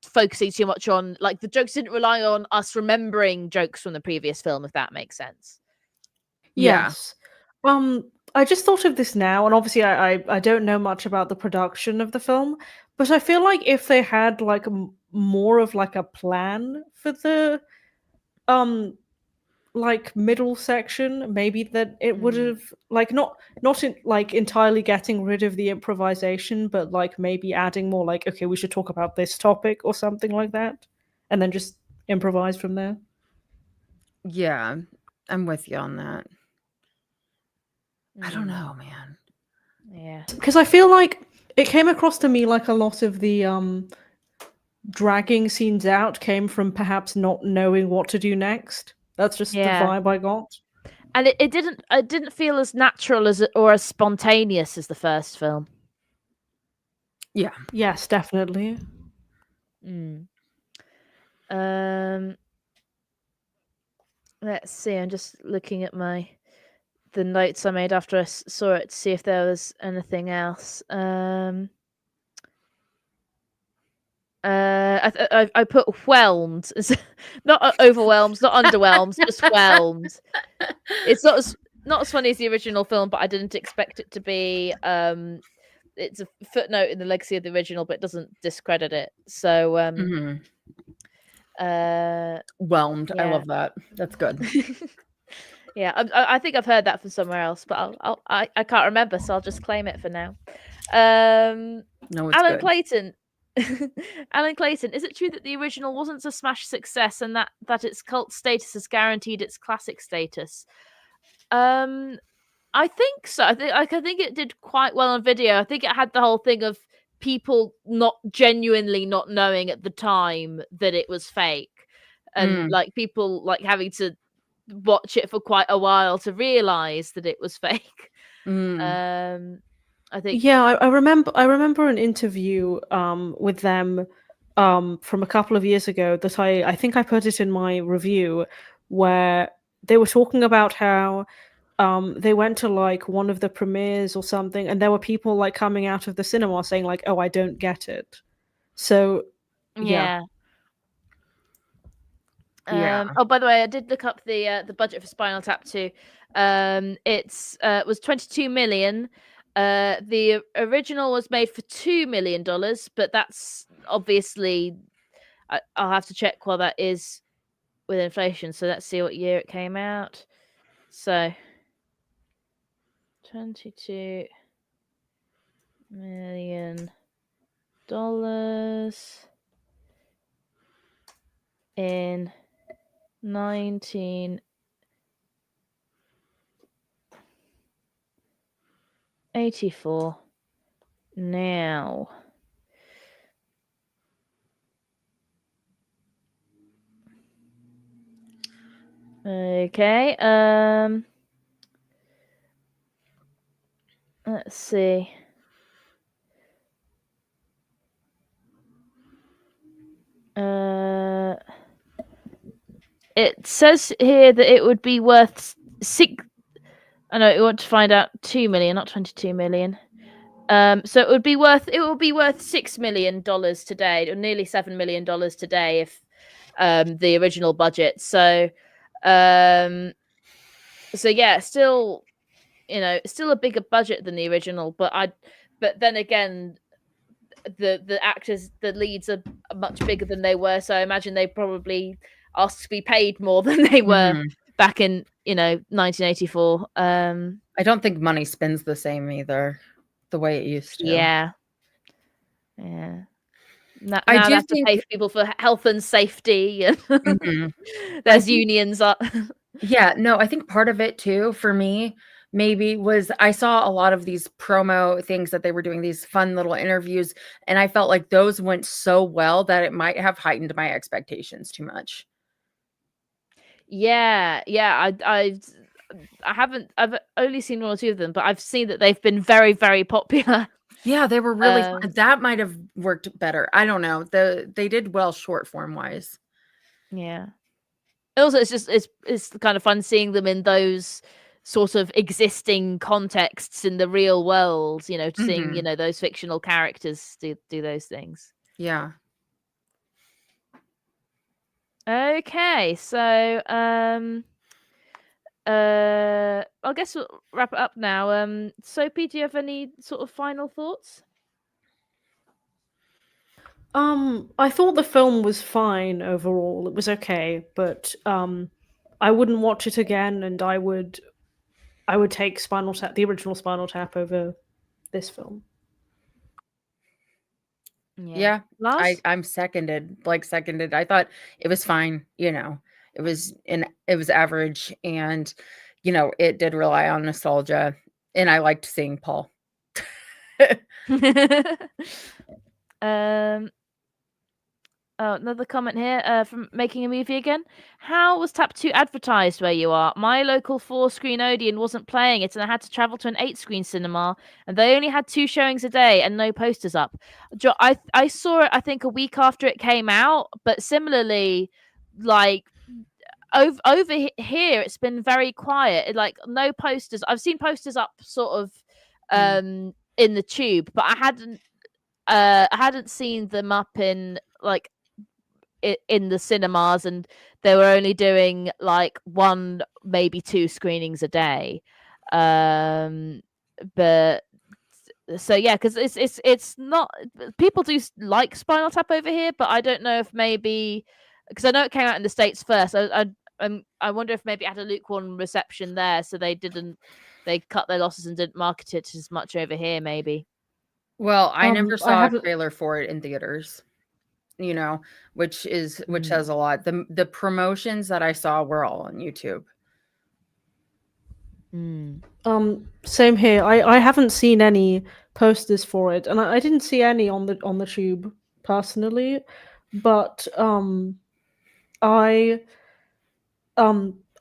focusing too much on, like, the jokes didn't rely on us remembering jokes from the previous film, if that makes sense. Yeah. Yes. I just thought of this now, and obviously I don't know much about the production of the film, but I feel like if they had like more of like a plan for the um like middle section, maybe that it would have like not in, like entirely getting rid of the improvisation, but like maybe adding more like, okay, we should talk about this topic or something like that, and then just improvise from there. Yeah. I'm with you on that. I don't know, man. Yeah. Because I feel like it came across to me like a lot of the dragging scenes out came from perhaps not knowing what to do next. That's just the Yeah. vibe I got. And it didn't feel as natural as or as spontaneous as the first film. Yeah. Yes, definitely. Um let's see, I'm just looking at the notes I made after I saw it to see if there was anything else. I put whelmed. Not overwhelmed, not underwhelmed, just whelmed. It's not as funny as the original film, but I didn't expect it to be. It's a footnote in the legacy of the original, but it doesn't discredit it. So Whelmed. I yeah. love that. That's good. Yeah, I think I've heard that from somewhere else, but I can't remember, so I'll just claim it for now. No, it's Alan good. Clayton. Alan Clayton, is it true that the original wasn't a smash success and that its cult status has guaranteed its classic status? I think so. I think it did quite well on video. I think it had the whole thing of people not genuinely not knowing at the time that it was fake, and like people like having to watch it for quite a while to realize that it was fake. I think Yeah, I remember an interview with them from a couple of years ago that I think I put it in my review, where they were talking about how they went to like one of the premieres or something, and there were people like coming out of the cinema saying like, "Oh, I don't get it." So yeah. yeah. Yeah. Oh, by the way, I did look up the budget for Spinal Tap 2. It's was 22 million. The original was made for $2 million, but that's obviously I'll have to check what that is with inflation. So let's see what year it came out. So $22 million in 1984 now. Okay. Let's see. It says here that it would be worth six. I know you want to find out 2 million, not 22 million. So it will be worth $6 million today, or nearly $7 million today, if the original budget. So yeah, still, still a bigger budget than the original. But then again, the actors, the leads are much bigger than they were. So I imagine they probably asked to be paid more than they were back in 1984. I don't think money spins the same either, the way it used to. Yeah. Now I they do have to pay think people for health and safety, and I there's think unions up. yeah, no, I think part of it too for me, maybe was I saw a lot of these promo things that they were doing, these fun little interviews, and I felt like those went so well that it might have heightened my expectations too much. Yeah, I've only seen one or two of them, but I've seen that they've been very, very popular. Yeah, they were really fun. Um, That might have worked better. I don't know. They did well short form wise. yeah. Also, it's kind of fun seeing them in those sort of existing contexts in the real world, seeing, Mhm. those fictional characters do those things. Yeah. Okay, so I guess we'll wrap it up now. Sophie, do you have any sort of final thoughts? I thought the film was fine overall. It was okay, but I wouldn't watch it again, and I would take Spinal Tap, the original Spinal Tap, over this film. Yeah. Lars? I'm seconded. I thought it was fine, It was average, and it did rely on nostalgia, and I liked seeing Paul. um Oh, another comment here from Making a Movie Again. How was Tap 2 advertised where you are? My local 4-screen Odeon wasn't playing it, and I had to travel to an 8-screen cinema, and they only had 2 showings a day and no posters up. I saw it, I think, a week after it came out, but similarly, like, over here, it's been very quiet. Like, no posters. I've seen posters up sort of Mm. in the tube, but I hadn't seen them up in, like, in the cinemas, and they were only doing like 1, maybe 2 screenings a day. But so yeah, because it's not, people do like Spinal Tap over here, but I don't know if maybe because I know it came out in the States first. I wonder if maybe it had a lukewarm reception there, so they cut their losses and didn't market it as much over here, maybe. Well, I never I saw a haven't. trailer for it in theaters, which Mm. says a lot. The promotions that I saw were all on YouTube. Mm. Same here. I haven't seen any posters for it, and I didn't see any on the tube personally, but I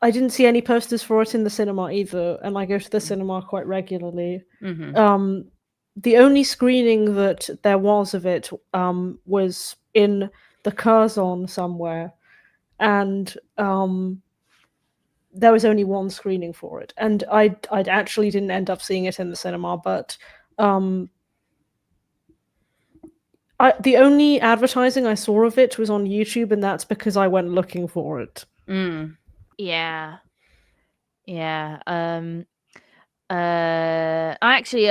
I didn't see any posters for it in the cinema either, and I go to the cinema quite regularly. Mhm. The only screening that there was of it was in the Curzon somewhere, and there was only one screening for it, and I actually didn't end up seeing it in the cinema, but the only advertising I saw of it was on YouTube, and that's because I went looking for it. Mm. Yeah. Yeah. I actually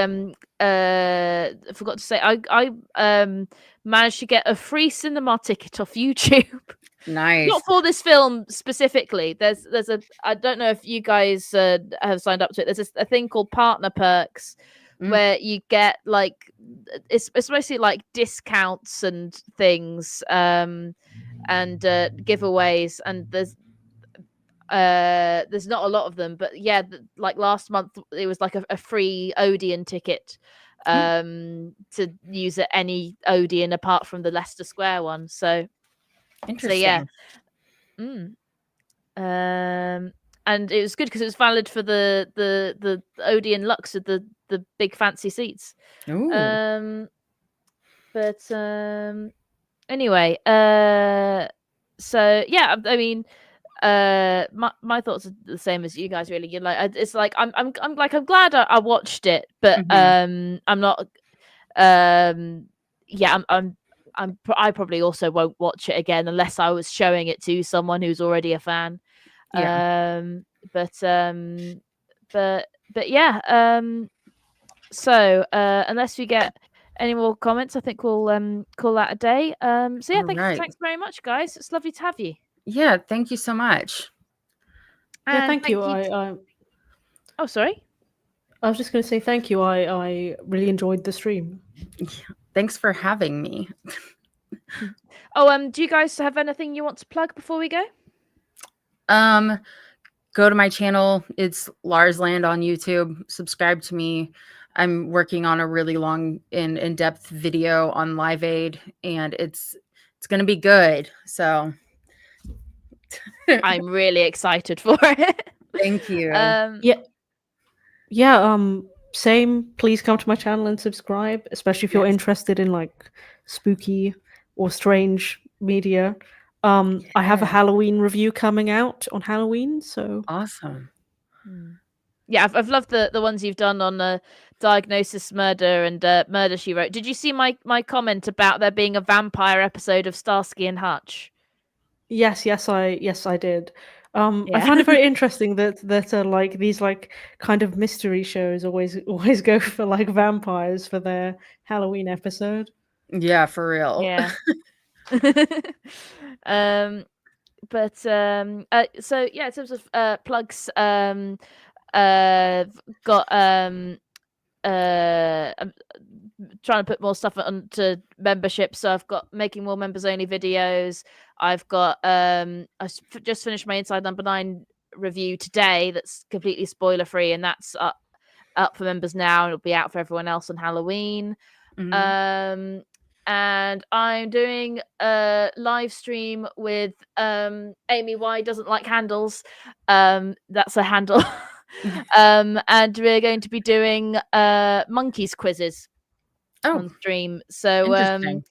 forgot to say I managed to get a free cinema ticket off YouTube. Nice. Not for this film specifically. There's I don't know if you guys have signed up to it. There's a thing called Partner Perks Mm. where you get like it's mostly like discounts and things and giveaways, and there's not a lot of them, but yeah, like last month it was like a free Odeon ticket to use at any Odeon apart from the Leicester Square one. So yeah. Interesting. And it was good because it was valid for the Odeon Lux with the big fancy seats. Ooh. But anyway, so yeah, I mean, my thoughts are the same as you guys. Really, you're like, it's like I'm glad I watched it, but Mhm. I'm not. Yeah, I probably also won't watch it again unless I was showing it to someone who's already a fan. Yeah. But yeah. So unless we get any more comments, I think we'll call that a day. So yeah, All right. thanks very much, guys. It's lovely to have you. Yeah, thank you so much. Yeah, And thank you. Oh, sorry. I was just going to say thank you. I really enjoyed the stream. Thanks for having me. Oh, do you guys have anything you want to plug before we go? go to my channel. It's Lars Land on YouTube. Subscribe to me. I'm working on a really long and in-depth video on Live Aid, and it's going to be good. So I'm really excited for it. thank you. Yeah, same. Please come to my channel and subscribe, especially if you're Yes. interested in like spooky or strange media. I have a Yeah. Halloween review coming out on Halloween, so Awesome. Yeah, I've loved the ones you've done on Diagnosis Murder and Murder, She Wrote. Did you see my comment about there being a vampire episode of Starsky and Hutch? yes, I did. I Yeah. find it very interesting that like these like kind of mystery shows always go for like vampires for their Halloween episode. Yeah, for real. Yeah. So yeah, in terms of plugs, got I'm trying to put more stuff onto membership, so I've got making more members only videos. I've got just finished my Inside Number 9 review today that's completely spoiler free, and that's up for members now, and it'll be out for everyone else on Halloween. Mhm. And I'm doing a live stream with Amy Y Doesn't Like Handles. That's a handle. And we're going to be doing monkeys quizzes on stream. So Interesting.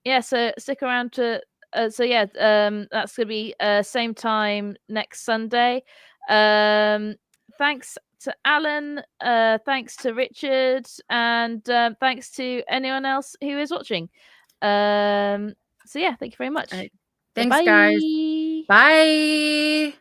yeah, so stick around to that's gonna be same time next Sunday. Thanks to Alan, thanks to Richard, and thanks to anyone else who is watching. So yeah, thank you very much. All right. Thanks, guys. Bye. Bye.